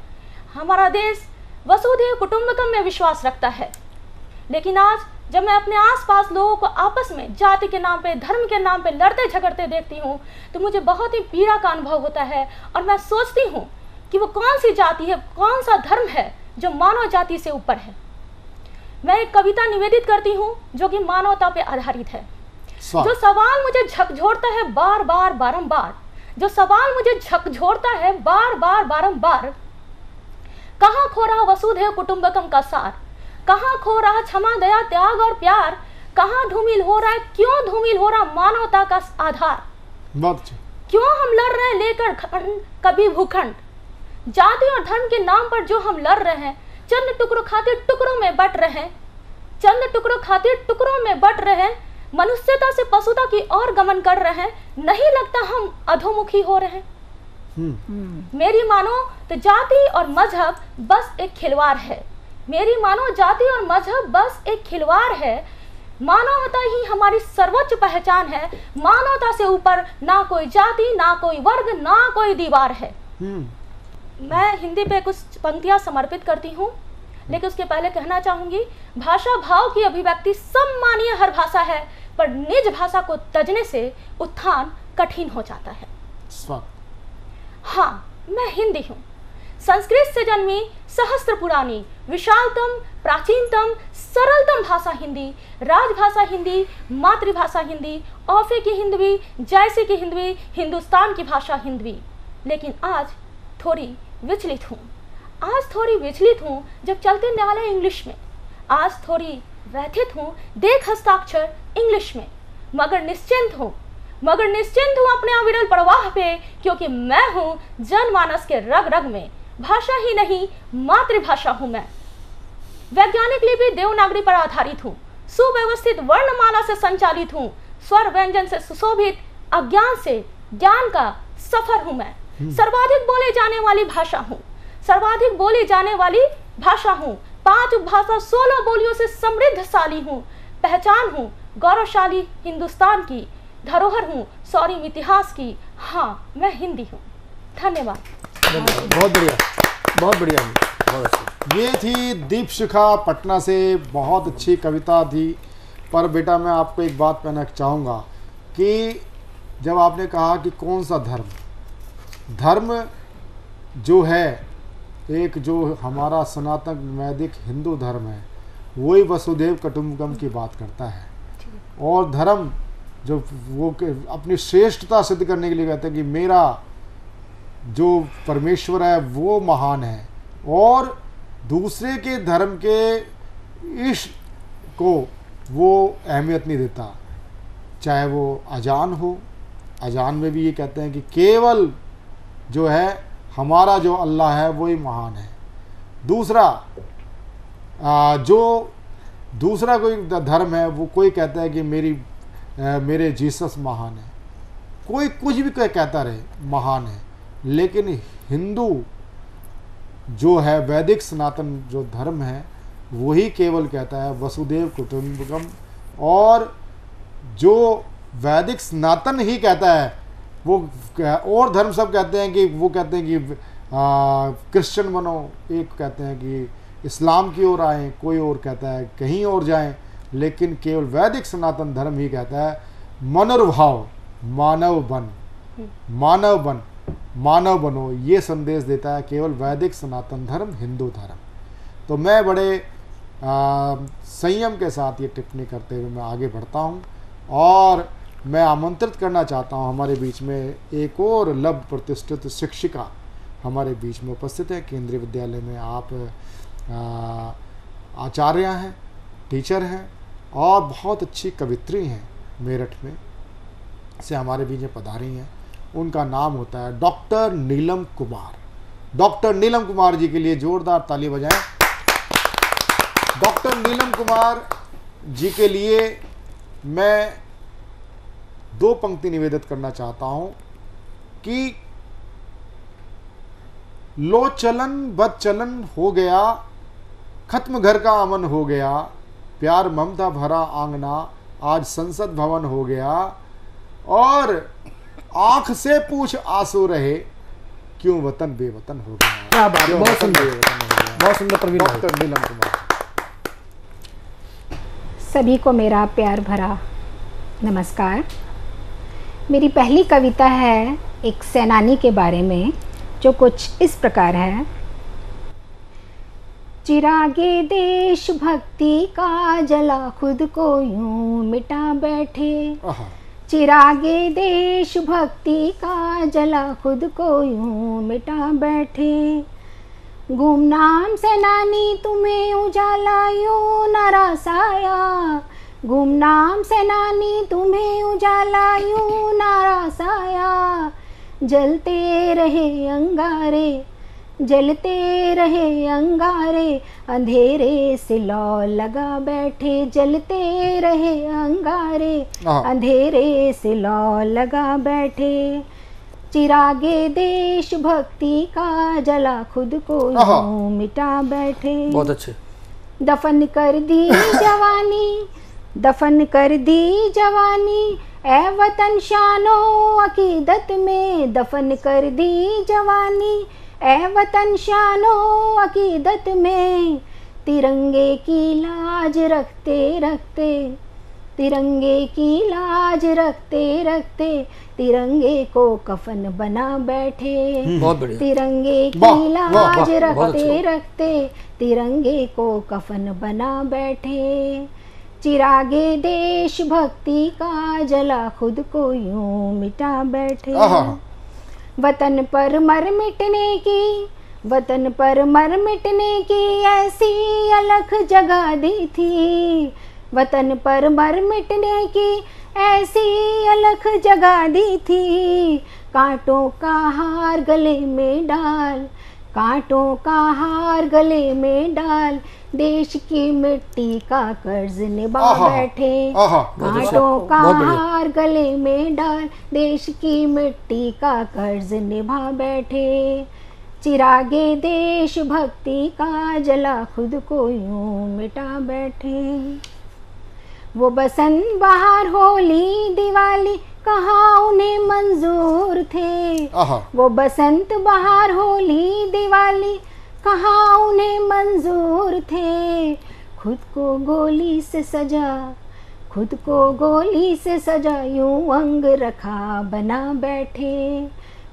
हमारा देश वसुधैव कुटुंबकम में विश्वास रखता है, लेकिन आज जब मैं अपने आसपास लोगों को आपस में जाति के नाम पे, धर्म के नाम पे लड़ते झगड़ते देखती हूँ तो मुझे बहुत ही पीड़ा का अनुभव होता है, और मैं सोचती हूँ कि वो कौन सी जाति है, कौन सा धर्म है जो मानव जाति से ऊपर है। मैं एक कविता निवेदित करती हूँ जो कि मानवता पे आधारित है। जो सवाल मुझे झकझोरता है बार बार बारंबार, जो सवाल मुझे झकझोरता है बार बार बारंबार, कहाँ खो रहा वसुधैव कुटुंबकम का सार, कहाँ खो रहा क्षमा, दया, त्याग और प्यार, कहाँ धूमिल हो रहा है, क्यों धूमिल हो रहा मानवता का आधार? क्यों हम लड़ रहे हैं लेकर खंड, कभी भूखंड? जाति और धर्म के नाम पर जो हम लड़ रहे हैं, चंद टुकड़ों खातिर टुकड़ों में बट रहे हैं, चंद टुकड़ों खातिर टुकड़ों में बट रहे हैं, मनुष्यता से पशुता की ओर गमन कर रहे हैं। नहीं लगता हम अधोमुखी हो रहे हैं? मेरी मानो तो जाति और मजहब बस एक खिलवाड़ है। मेरी मानो जाति और मजहब बस एक खिलवाड़ है। मानवता ही हमारी सर्वोच्च पहचान है। मानवता से ऊपर ना कोई जाति, ना कोई वर्ग, ना कोई दीवार है। मैं हिंदी पे कुछ पंक्तियां समर्पित करती हूँ, लेकिन उसके पहले कहना चाहूंगी, भाषा भाव की अभिव्यक्ति सम्मानीय हर भाषा है, पर निज भाषा को तजने से उत्थान कठिन हो जाता है। हाँ, मैं हिंदी हूँ। संस्कृत से जन्मी सहस्त्र पुरानी, विशालतम, प्राचीनतम, सरलतम भाषा हिंदी, राजभाषा हिंदी, मातृभाषा हिंदी, औफे की हिंदवी, जैसे की हिंदवी, हिंदुस्तान की भाषा हिंदवी। लेकिन आज थोड़ी विचलित हूँ। आज थोड़ी विचलित हूँ जब चलते न्यायालय इंग्लिश में। आज थोड़ी व्यथित हूँ देख हस्ताक्षर इंग्लिश में। मगर निश्चिंत हूँ अपने अविरल प्रवाह पे, क्योंकि मैं हूँ जनमानस के रग रग में। भाषा ही नहीं, मातृभाषा हूँ मैं। वैज्ञानिक लिपि देवनागरी पर आधारित हूँ। सुव्यवस्थित वर्णमाला से संचालित हूँ। स्वर व्यंजन से सुशोभित, अज्ञान से ज्ञान का सफर हूँ मैं। सर्वाधिक बोले जाने वाली भाषा हूँ। सर्वाधिक बोली जाने वाली भाषा हूँ। 5 उपभाषा 16 बोलियों से समृद्धशाली हूँ। पहचान हूँ गौरवशाली हिंदुस्तान की, धरोहर हूँ स्वर्णिम इतिहास की। हाँ, मैं हिंदी हूँ। धन्यवाद। बहुत बढ़िया, बहुत बढ़िया, बहुत अच्छी। ये थी दीपशिखा पटना से। बहुत अच्छी कविता थी। पर बेटा, मैं आपको एक बात कहना चाहूँगा कि जब आपने कहा कि कौन सा धर्म जो है, एक जो हमारा सनातन वैदिक हिंदू धर्म है, वही वसुधैव कुटुंबकम की बात करता है। और धर्म जो वो अपनी श्रेष्ठता सिद्ध करने के लिए कहते हैं कि मेरा जो परमेश्वर है वो महान है, और दूसरे के धर्म के इश्क को वो अहमियत नहीं देता। चाहे वो अजान हो, अजान में भी ये कहते हैं कि केवल जो है हमारा जो अल्लाह है वही महान है। दूसरा जो दूसरा कोई धर्म है वो कोई कहता है कि मेरे जीसस महान है। कोई कुछ भी कहता रहे महान है, लेकिन हिंदू जो है वैदिक सनातन जो धर्म है वही केवल कहता है वसुदेव कुटुंबकम, और जो वैदिक सनातन ही कहता है वो, और धर्म सब कहते हैं कि वो कहते हैं कि क्रिश्चियन बनो, एक कहते हैं कि इस्लाम की ओर आएँ, कोई और कहता है कहीं और जाएं, लेकिन केवल वैदिक सनातन धर्म ही कहता है मनोभाव मानव बन, मानव बन, मानव बनो, ये संदेश देता है केवल वैदिक सनातन धर्म, हिंदू धर्म। तो मैं बड़े संयम के साथ ये टिप्पणी करते हुए मैं आगे बढ़ता हूँ, और मैं आमंत्रित करना चाहता हूँ हमारे बीच में एक और लब्ध प्रतिष्ठित शिक्षिका हमारे बीच में उपस्थित है। केंद्रीय विद्यालय में आप आचार्य हैं, टीचर हैं, और बहुत अच्छी कवित्री हैं, मेरठ में से हमारे बीच में पधारी हैं। उनका नाम होता है डॉक्टर नीलम कुमार। डॉक्टर नीलम कुमार जी के लिए जोरदार ताली बजाएं। डॉक्टर नीलम कुमार जी के लिए मैं 2 पंक्ति निवेदित करना चाहता हूं कि लो चलन बद चलन हो गया, खत्म घर का अमन हो गया, प्यार ममता भरा आंगना आज संसद भवन हो गया, और आंख से पूछ आंसू रहे क्यों वतन बेवतन हो गया। क्या बात है, बहुत सुंदर, बहुत सुंदर प्रवीण। डॉक्टर नीलम कुमार। सभी को मेरा प्यार भरा नमस्कार। मेरी पहली कविता है एक सेनानी के बारे में, जो कुछ इस प्रकार है। चिरागे देश भक्ति का जला खुद को यूं मिटा बैठे, चिरागे देश भक्ति का जला खुद को यूं मिटा बैठे, गुमनाम सेनानी तुम्हें उजाला यूं न रसाया, गुमनाम सेनानी तुम्हें उजाला यूं न रसाया, जलते रहे अंगारे, जलते रहे अंगारे, अंधेरे से लौ लगा बैठे, जलते रहे अंगारे, अंधेरे से लौ लगा बैठे, चिरागे देश भक्ति का जला खुद को यूं मिटा बैठे। बहुत अच्छे। दफन कर दी जवानी, दफन कर दी जवानी, ए वतन शानो अकीदत में, दफन कर दी जवानी, ए वतन शानो अकीदत में, तिरंगे की लाज रखते रखते, तिरंगे की लाज रखते रखते, तिरंगे को कफन बना बैठे, तिरंगे की लाज रखते रखते, तिरंगे को कफन बना बैठे, चिरागे देश भक्ति का जला खुद को यूं मिटा बैठे। वतन पर मर मिटने की, वतन पर मर मिटने की ऐसी अलख जगा दी थी, वतन पर मर मिटने की ऐसी अलख जगा दी थी, कांटों का हार गले में डाल, कांटों का हार गले में डाल, देश की मिट्टी का कर्ज निभा बैठे, कांटों का हार गले में डाल, देश की मिट्टी का कर्ज निभा बैठे, चिरागे देश भक्ति का जला खुद को यूं मिटा बैठे। वो बसंत बहार होली दिवाली कहाँ उन्हें मंजूर थे, वो बसंत बहार होली दिवाली कहाँ उन्हें मंजूर थे, खुद को गोली से सजा, खुद को गोली से सजा यूं अंग रखा बना बैठे,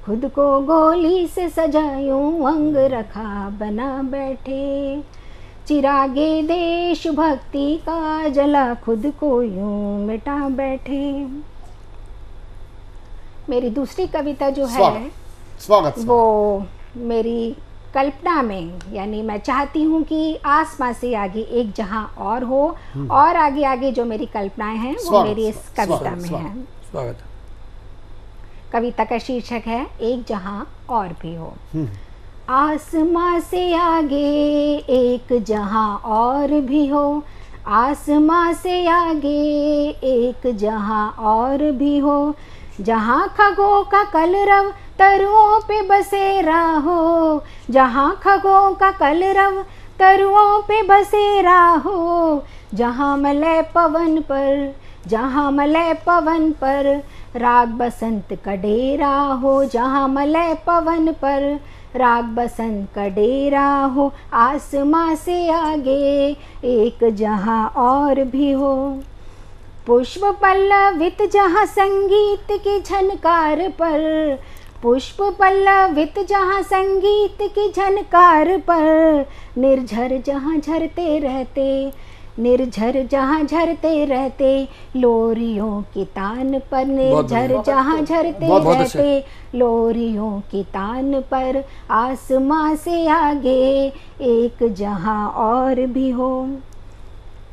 खुद को गोली से सजा यूं अंग रखा बना बैठे, चिरागे देश भक्ति का जला खुद को यूं मिटा बैठे। मेरी दूसरी कविता जो है स्वागत वो मेरी कल्पना में, यानी मैं चाहती हूँ कि आसमां से आगे एक जहां और हो, और आगे आगे जो मेरी कल्पनाएं हैं वो मेरी इस कविता में है। स्वागत। कविता का शीर्षक है एक जहां और भी हो। आसमां से आगे एक जहां और भी हो, आसमां से आगे एक जहां और भी हो, जहां खगों का कलरव तरुओं पे बसेरा हो, जहाँ खगों का कलरव तरुओं पे बसेरा हो, जहाँ मलय पवन पर, जहाँ मलय पवन पर राग बसंत का डेरा हो, जहाँ मलय पवन पर राग बसंत का डेरा हो, आसमां से आगे एक जहाँ और भी हो। पुष्प पल्लवित जहाँ संगीत की झनकार पर, पुष्प पल्लवित जहाँ संगीत की झनकार पर, निर्झर जहाँ झरते रहते, निर्झर जहाँ झरते रहते लोरियों की तान पर, निर्झर जहाँ झरते रहते लोरियों की तान पर, आसमां से आगे एक जहाँ और भी हो।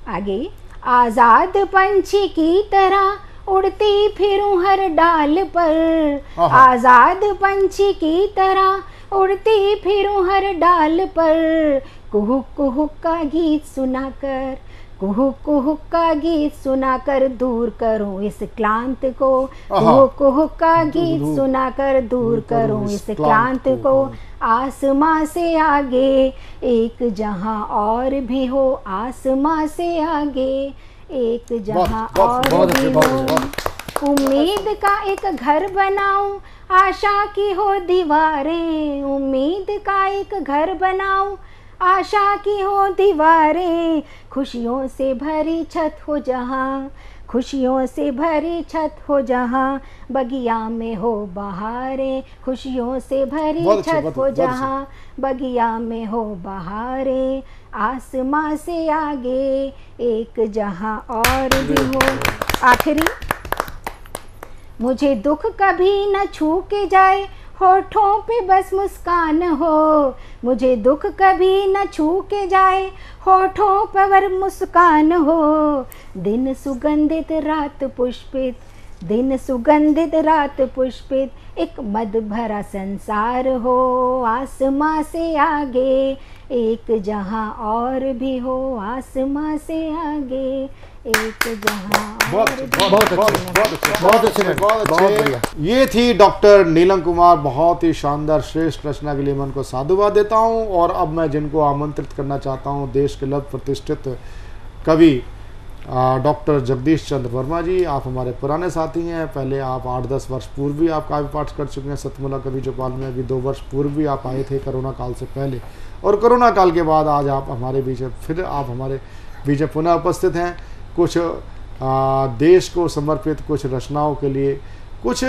आगे, आजाद पंछी की तरह उड़ती फिरूं हर डाल पर, आजाद पंछी की तरह उड़ती फिरूं हर डाल पर, कुहुक कुहुक का गीत सुनाकर, कुहुक कुहुक का गीत सुनाकर दूर करूं इस क्लांत को, कुहुक कुहुक का गीत सुनाकर दूर करूं इस क्लांत को, आसमां से आगे एक जहां और भी हो, आसमां से आगे एक जहां और भी हो। उम्मीद का एक घर बनाऊं, आशा की हो दीवारें, उम्मीद का एक घर बनाऊं, आशा की हो दीवारें, खुशियों से भरी छत हो जहाँ, खुशियों से भरी छत हो जहाँ, बगिया में हो बहारें, खुशियों से भरी छत हो जहाँ, बगिया में हो बहारें, आसमां से आगे एक जहाँ और भी हो। आखिरी, मुझे दुख कभी न छू के जाए, होठों पे बस मुस्कान हो, मुझे दुख कभी न छू के जाए, होठों पर मुस्कान हो, दिन सुगंधित रात पुष्पित, दिन सुगंधित रात पुष्पित, एक मद भरा संसार हो, आसमां से आगे एक जहां और भी हो, आसमां से आगे एक जहां और भी हो। बहुत अच्छे। ये थी डॉक्टर नीलम कुमार, बहुत ही शानदार श्रेष्ठ रचना के लिए मैं उनको साधुवाद देता हूँ। और अब मैं जिनको आमंत्रित करना चाहता हूँ, देश के लव प्रतिष्ठित कवि डॉक्टर जगदीश चंद्र वर्मा जी। आप हमारे पुराने साथी हैं, पहले आप 8-10 वर्ष पूर्व भी आप काव्य पाठ कर चुके हैं सतमुला कवि चौपाल में, अभी 2 वर्ष पूर्व भी आप आए थे कोरोना काल से पहले, और कोरोना काल के बाद आज आप हमारे बीच, फिर आप हमारे बीच पुनः उपस्थित हैं, कुछ देश को समर्पित कुछ रचनाओं के लिए, कुछ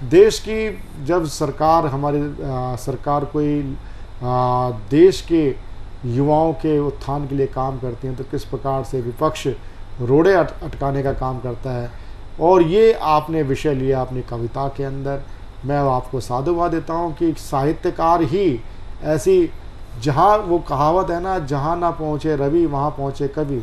देश की जब सरकार, हमारी सरकार कोई देश के युवाओं के उत्थान के लिए काम करती हैं तो किस प्रकार से विपक्ष रोड़े अटकाने का काम करता है, और ये आपने विषय लिया अपनी कविता के अंदर। मैं आपको साधुवाद देता हूँ कि साहित्यकार ही ऐसी, जहाँ वो कहावत है ना, जहाँ ना पहुँचे रवि वहाँ पहुँचे कवि,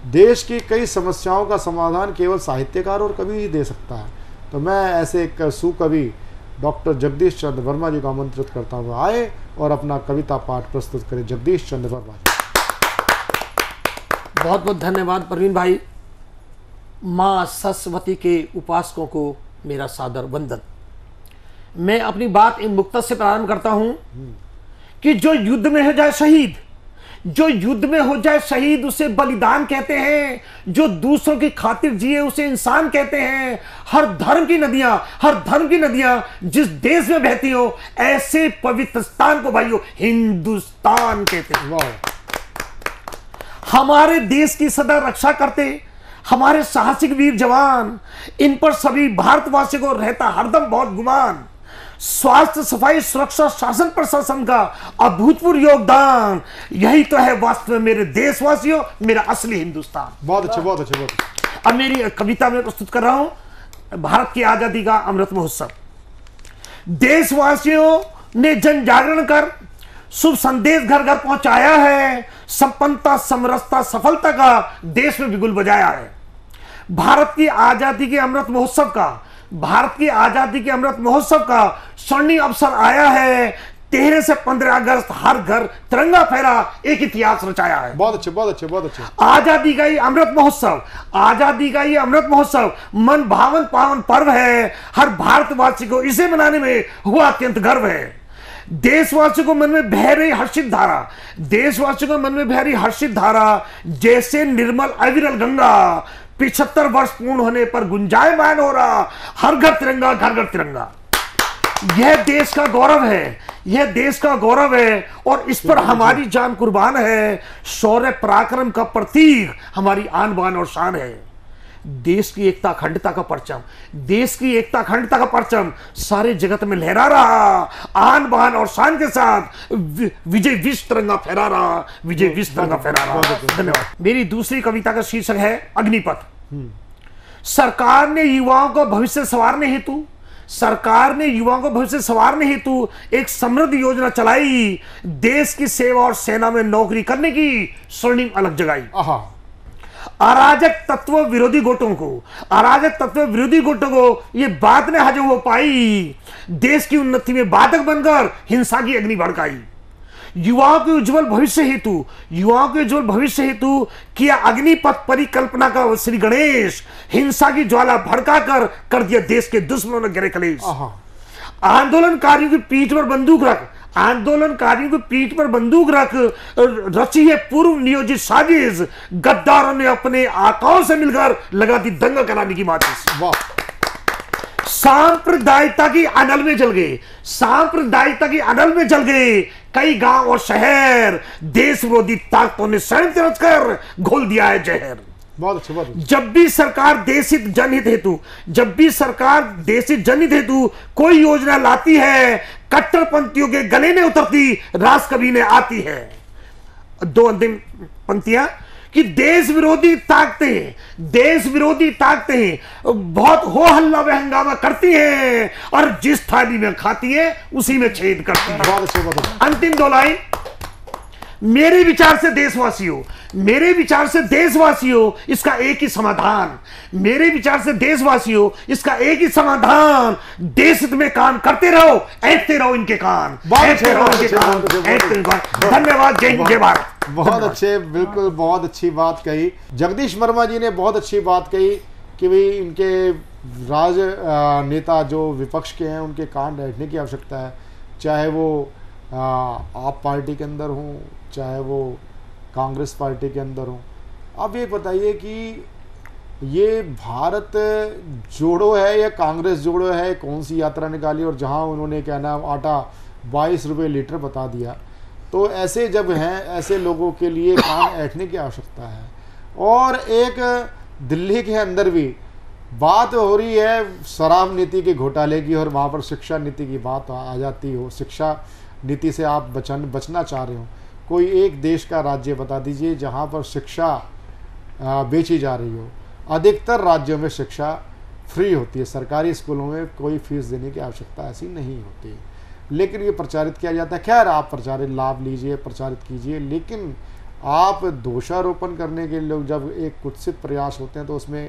देश की कई समस्याओं का समाधान केवल साहित्यकार और कवि ही दे सकता है। तो मैं ऐसे एक सुकवि डॉक्टर जगदीश चंद्र वर्मा जी को आमंत्रित करता हूँ, आए और अपना कविता पाठ प्रस्तुत करें। जगदीश चंद्र वर्मा जी। बहुत बहुत धन्यवाद प्रवीण भाई। माँ सरस्वती के उपासकों को मेरा सादर वंदन। मैं अपनी बात इन मुक्तक से प्रारंभ करता हूं कि जो युद्ध में हो जाए शहीद, जो युद्ध में हो जाए शहीद उसे बलिदान कहते हैं, जो दूसरों की खातिर जिए उसे इंसान कहते हैं। हर धर्म की नदियां जिस देश में बहती हो ऐसे पवित्र स्थान को भाइयों हिंदुस्तान कहते हैं। हमारे देश की सदा रक्षा करते हमारे साहसिक वीर जवान, इन पर सभी भारतवासियों को रहता हरदम बहुत गुमान। स्वास्थ्य, सफाई, सुरक्षा, शासन प्रशासन का अभूतपूर्व योगदान, यही तो है वास्तव में मेरे देशवासियों मेरा असली हिंदुस्तान। बहुत अच्छे, बहुत अच्छे, बहुत अच्छे। अब मेरी कविता में प्रस्तुत कर रहा हूं भारत की आजादी का अमृत महोत्सव। देशवासियों ने जन जागरण कर शुभ संदेश घर घर पहुंचाया है, संपन्नता, समरसता, सफलता का देश में बिगुल बजाया है। भारत की आजादी के अमृत महोत्सव का, भारत की आजादी के अमृत महोत्सव का स्वर्णिम अवसर आया है। 13 से 15 अगस्त हर घर तिरंगा फहरा, एक इतिहास रचाया है। बहुत अच्छे, बहुत अच्छे, बहुत अच्छे। आजादी का ये अमृत महोत्सव, आजादी का ये अमृत महोत्सव मन भावन पावन पर्व है। हर भारतवासी को इसे मनाने में हुआ अत्यंत गर्व है। देशवासियों को मन में बह रही हर्षित धारा, देशवासियों को मन में बह रही हर्षित धारा जैसे निर्मल अविरल गंगा 75 वर्ष पूर्ण होने पर गुंजायमान हो रहा। हर घर तिरंगा, घर घर तिरंगा। यह देश का गौरव है, यह देश का गौरव है और इस पर हमारी जान कुर्बान है। शौर्य पराक्रम का प्रतीक हमारी आन बान और शान है। देश की एकता अखंडता का परचम, देश की एकता अखंडता का परचम सारे जगत में लहरा रहा। आन बान और शान के साथ विजय विश्व तिरंगा फहरा रहा, विजय विश्व तिरंगा फहरा रहा। धन्यवाद। मेरी दूसरी कविता का शीर्षक है अग्निपथ। सरकार ने युवाओं को भविष्य संवारने हेतु, सरकार ने युवाओं को भविष्य संवारने हेतु एक समृद्ध योजना चलाई। देश की सेवा और सेना में नौकरी करने की स्वर्णिम अलग जगाई। अराजक तत्व विरोधी गुटों को, अराजक तत्व विरोधी गुटों को ये बात ने हजम हो पाई। देश की उन्नति में बाधक बनकर हिंसा की अग्नि भड़काई। युवाओं के उज्जवल भविष्य हेतु, युवाओं के उज्जवल भविष्य हेतु किया अग्निपथ परिकल्पना का श्री गणेश। हिंसा की ज्वाला भड़काकर कर दिया देश के दुश्मनों ने गिरे कलेश। आंदोलनकारियों की पीठ पर बंदूक रख, आंदोलनकारियों की पीठ पर बंदूक रख रची है पूर्व नियोजित साजिश। गद्दारों ने अपने आकाओं से मिलकर लगा दी दंगा कराने की माचिस। सांप्रदायिकता की अनल में जल गए, सांप्रदायिकता की अनल में जल गए कई गांव और शहर। देश विरोधी ताकतों ने संयुक्त रचकर घोल दिया है जहर। बहुत अच्छे, बहुत अच्छे। जब भी सरकार देशित जनहित हेतु, जब भी सरकार देशित जनहित हेतु कोई योजना लाती है, कट्टरपंथियों के गले में उतरती रास कभी ने आती है। दो अंतिम पंक्तियां कि देश विरोधी ताकतें, देश विरोधी ताकतें बहुत हो हल्ला व हंगामा करती हैं और जिस थाली में खाती है उसी में छेद करती है। बहुत अच्छे, बहुत अच्छे। अंतिम दो लाइन, मेरे विचार से देशवासियों, मेरे विचार से देशवासियों इसका एक ही समाधान, मेरे विचार से देशवासियों इसका एक ही समाधान। देश हित में काम करते रहो, ऐंठते रहो इनके कान, ऐंठते रहो इनके कान, ऐंठते रहो इनके कान। धन्यवाद। जय हिंद, जय भारत। बहुत अच्छे, बिल्कुल बहुत अच्छी बात कही जगदीश वर्मा जी ने। बहुत अच्छी बात कही कि भाई इनके राजनेता जो विपक्ष के हैं उनके कान ऐंठने की आवश्यकता है, चाहे वो आप पार्टी के अंदर हों, चाहे वो कांग्रेस पार्टी के अंदर हों। अब ये बताइए कि ये भारत जोड़ो है या कांग्रेस जोड़ो है, कौन सी यात्रा निकाली और जहां उन्होंने क्या नाम आटा 22 रुपये लीटर बता दिया। तो ऐसे जब हैं, ऐसे लोगों के लिए कान ऐंठने की आवश्यकता है। और एक दिल्ली के अंदर भी बात हो रही है शराब नीति के घोटाले की और वहाँ पर शिक्षा नीति की बात आ जाती हो। शिक्षा नीति से आप बचना चाह रहे हो, कोई एक देश का राज्य बता दीजिए जहाँ पर शिक्षा बेची जा रही हो। अधिकतर राज्यों में शिक्षा फ्री होती है, सरकारी स्कूलों में कोई फीस देने की आवश्यकता ऐसी नहीं होती, लेकिन ये प्रचारित किया जाता है। खैर आप प्रचारित लाभ लीजिए, प्रचारित कीजिए, लेकिन आप दोषारोपण करने के लिए जब एक कुत्सित प्रयास होते हैं तो उसमें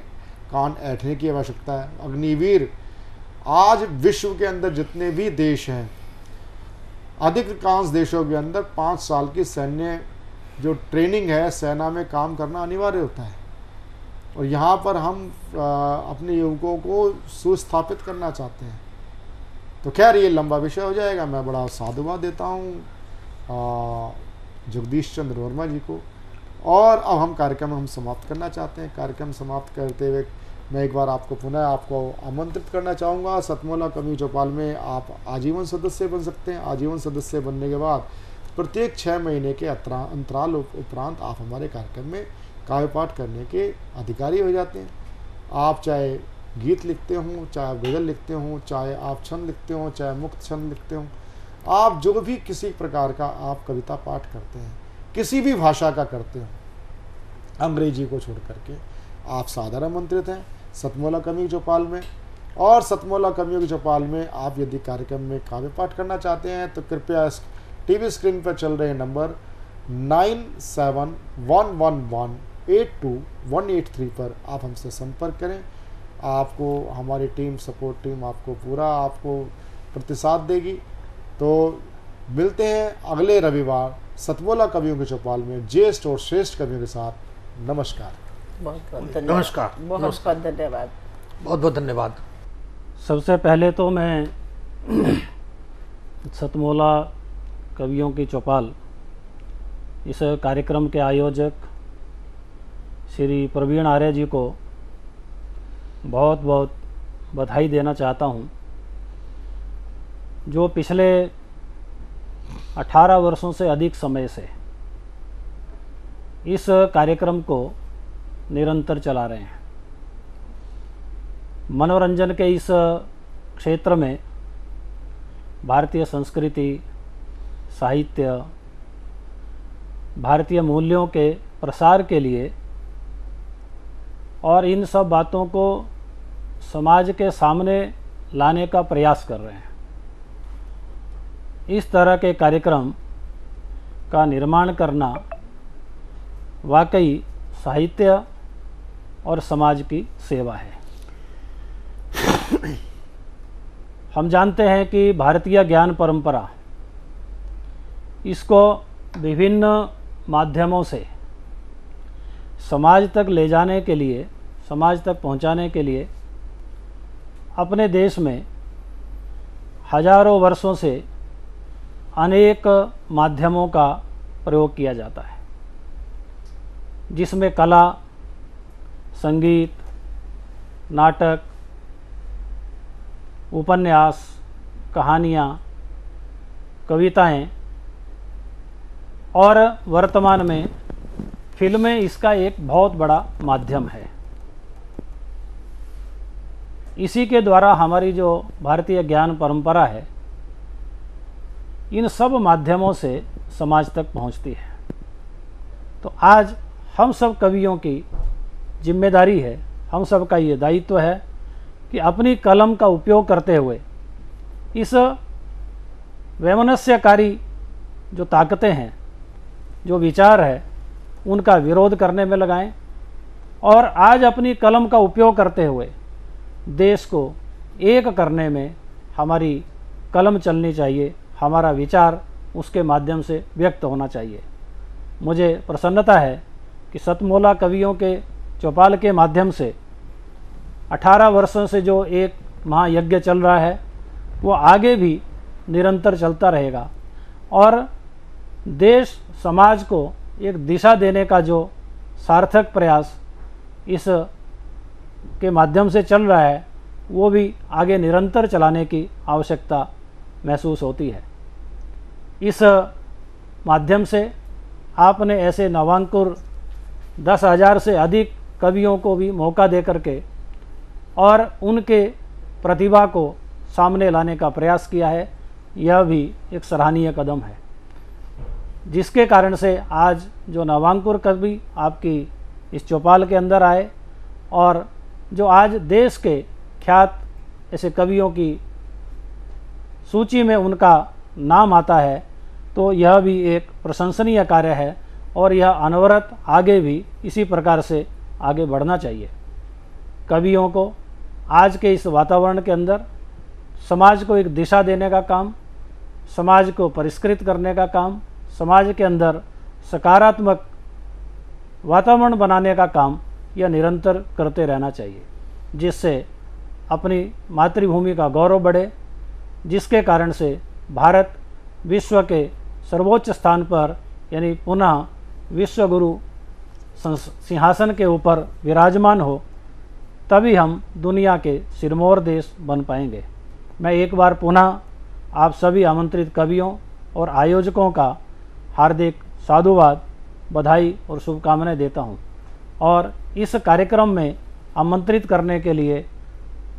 कान ऐंठने की आवश्यकता है। अग्निवीर आज विश्व के अंदर जितने भी देश हैं, अधिकांश देशों के अंदर 5 साल की सैन्य जो ट्रेनिंग है, सेना में काम करना अनिवार्य होता है। और यहाँ पर हम अपने युवकों को सुस्थापित करना चाहते हैं। तो खैर ये लंबा विषय हो जाएगा। मैं बड़ा साधुवाद देता हूँ जगदीश चंद्र वर्मा जी को। और अब हम कार्यक्रम हम समाप्त करना चाहते हैं। कार्यक्रम समाप्त करते हुए मैं एक बार आपको पुनः आमंत्रित करना चाहूँगा। सतमोला कवि चौपाल में आप आजीवन सदस्य बन सकते हैं। आजीवन सदस्य बनने के बाद प्रत्येक 6 महीने के अंतराल उपरांत आप हमारे कार्यक्रम में काव्य पाठ करने के अधिकारी हो जाते हैं। आप चाहे गीत लिखते हों, चाहे आप गज़ल लिखते हों, चाहे आप छंद लिखते हों, चाहे मुक्त छंद लिखते हों, आप जो भी किसी प्रकार का आप कविता पाठ करते हैं, किसी भी भाषा का करते हो, अंग्रेजी को छोड़ करके, आप सादर आमंत्रित हैं सतमोला कवि चौपाल में। और सतमोला कवियों की चौपाल में आप यदि कार्यक्रम में काव्य पाठ करना चाहते हैं तो कृपया इस टीवी स्क्रीन पर चल रहे नंबर 9711182183 पर आप हमसे संपर्क करें। आपको हमारी टीम, सपोर्ट टीम आपको पूरा आपको प्रतिसाद देगी। तो मिलते हैं अगले रविवार सतमोला कवियों के चौपाल में ज्येष्ठ और श्रेष्ठ कवियों के साथ। नमस्कार। बहुत बहुत धन्यवाद। नमस्कार। बहुत बहुत धन्यवाद। बहुत बहुत धन्यवाद। सबसे पहले तो मैं सतमोला कवियों की चौपाल इस कार्यक्रम के आयोजक श्री प्रवीण आर्य जी को बहुत बहुत बधाई देना चाहता हूँ, जो पिछले 18 वर्षों से अधिक समय से इस कार्यक्रम को निरंतर चला रहे हैं। मनोरंजन के इस क्षेत्र में भारतीय संस्कृति, साहित्य, भारतीय मूल्यों के प्रसार के लिए और इन सब बातों को समाज के सामने लाने का प्रयास कर रहे हैं। इस तरह के कार्यक्रम का निर्माण करना वाकई साहित्य और समाज की सेवा है। हम जानते हैं कि भारतीय ज्ञान परंपरा इसको विभिन्न माध्यमों से समाज तक ले जाने के लिए, समाज तक पहुंचाने के लिए अपने देश में हजारों वर्षों से अनेक माध्यमों का प्रयोग किया जाता है, जिसमें कला, संगीत, नाटक, उपन्यास, कहानियाँ, कविताएं और वर्तमान में फिल्में इसका एक बहुत बड़ा माध्यम है। इसी के द्वारा हमारी जो भारतीय ज्ञान परंपरा है इन सब माध्यमों से समाज तक पहुंचती है। तो आज हम सब कवियों की जिम्मेदारी है, हम सब का ये दायित्व है कि अपनी कलम का उपयोग करते हुए इस वैमनस्यकारी जो ताकतें हैं, जो विचार है, उनका विरोध करने में लगाएं और आज अपनी कलम का उपयोग करते हुए देश को एक करने में हमारी कलम चलनी चाहिए, हमारा विचार उसके माध्यम से व्यक्त होना चाहिए। मुझे प्रसन्नता है कि सतमोला कवियों के चौपाल के माध्यम से 18 वर्षों से जो एक महायज्ञ चल रहा है वो आगे भी निरंतर चलता रहेगा और देश समाज को एक दिशा देने का जो सार्थक प्रयास इस के माध्यम से चल रहा है वो भी आगे निरंतर चलाने की आवश्यकता महसूस होती है। इस माध्यम से आपने ऐसे नवांकुर 10,000 से अधिक कवियों को भी मौका दे करके और उनके प्रतिभा को सामने लाने का प्रयास किया है। यह भी एक सराहनीय कदम है, जिसके कारण से आज जो नवांकुर कवि आपकी इस चौपाल के अंदर आए और जो आज देश के ख्यात ऐसे कवियों की सूची में उनका नाम आता है, तो यह भी एक प्रशंसनीय कार्य है और यह अनवरत आगे भी इसी प्रकार से आगे बढ़ना चाहिए। कवियों को आज के इस वातावरण के अंदर समाज को एक दिशा देने का काम, समाज को परिष्कृत करने का काम, समाज के अंदर सकारात्मक वातावरण बनाने का काम यह निरंतर करते रहना चाहिए, जिससे अपनी मातृभूमि का गौरव बढ़े, जिसके कारण से भारत विश्व के सर्वोच्च स्थान पर यानी पुनः विश्वगुरु सिंहासन के ऊपर विराजमान हो, तभी हम दुनिया के सिरमौर देश बन पाएंगे। मैं एक बार पुनः आप सभी आमंत्रित कवियों और आयोजकों का हार्दिक साधुवाद, बधाई और शुभकामनाएं देता हूं और इस कार्यक्रम में आमंत्रित करने के लिए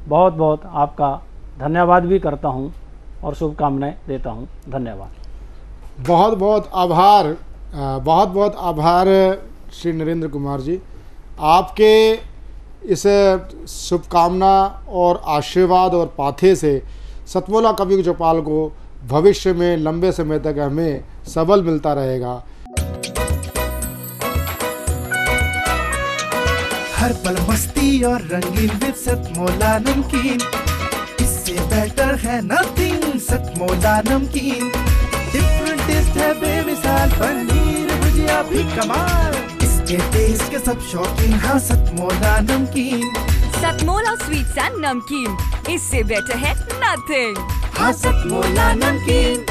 बहुत बहुत आपका धन्यवाद भी करता हूं और शुभकामनाएं देता हूं। धन्यवाद। बहुत बहुत आभार श्री नरेंद्र कुमार जी। आपके इस शुभकामना और आशीर्वाद और पाथे से सतमोला कवियों के चौपाल को भविष्य में लंबे समय तक हमें सबल मिलता रहेगा। हर पल मस्ती और रंगीन विद सतमोला नमकीन, इससे बेटर है नथिंग। सतमोला नमकीन टेस्ट है बेमिसाल, पनीर भुजिया भी कमाल। इसके टेस्ट के सब शौकीन, हाँ सतमोला नमकीन। सतमोला स्वीट्स एंड नमकीन, इससे बेटर है नथिंग। हाँ सतमोला नमकीन।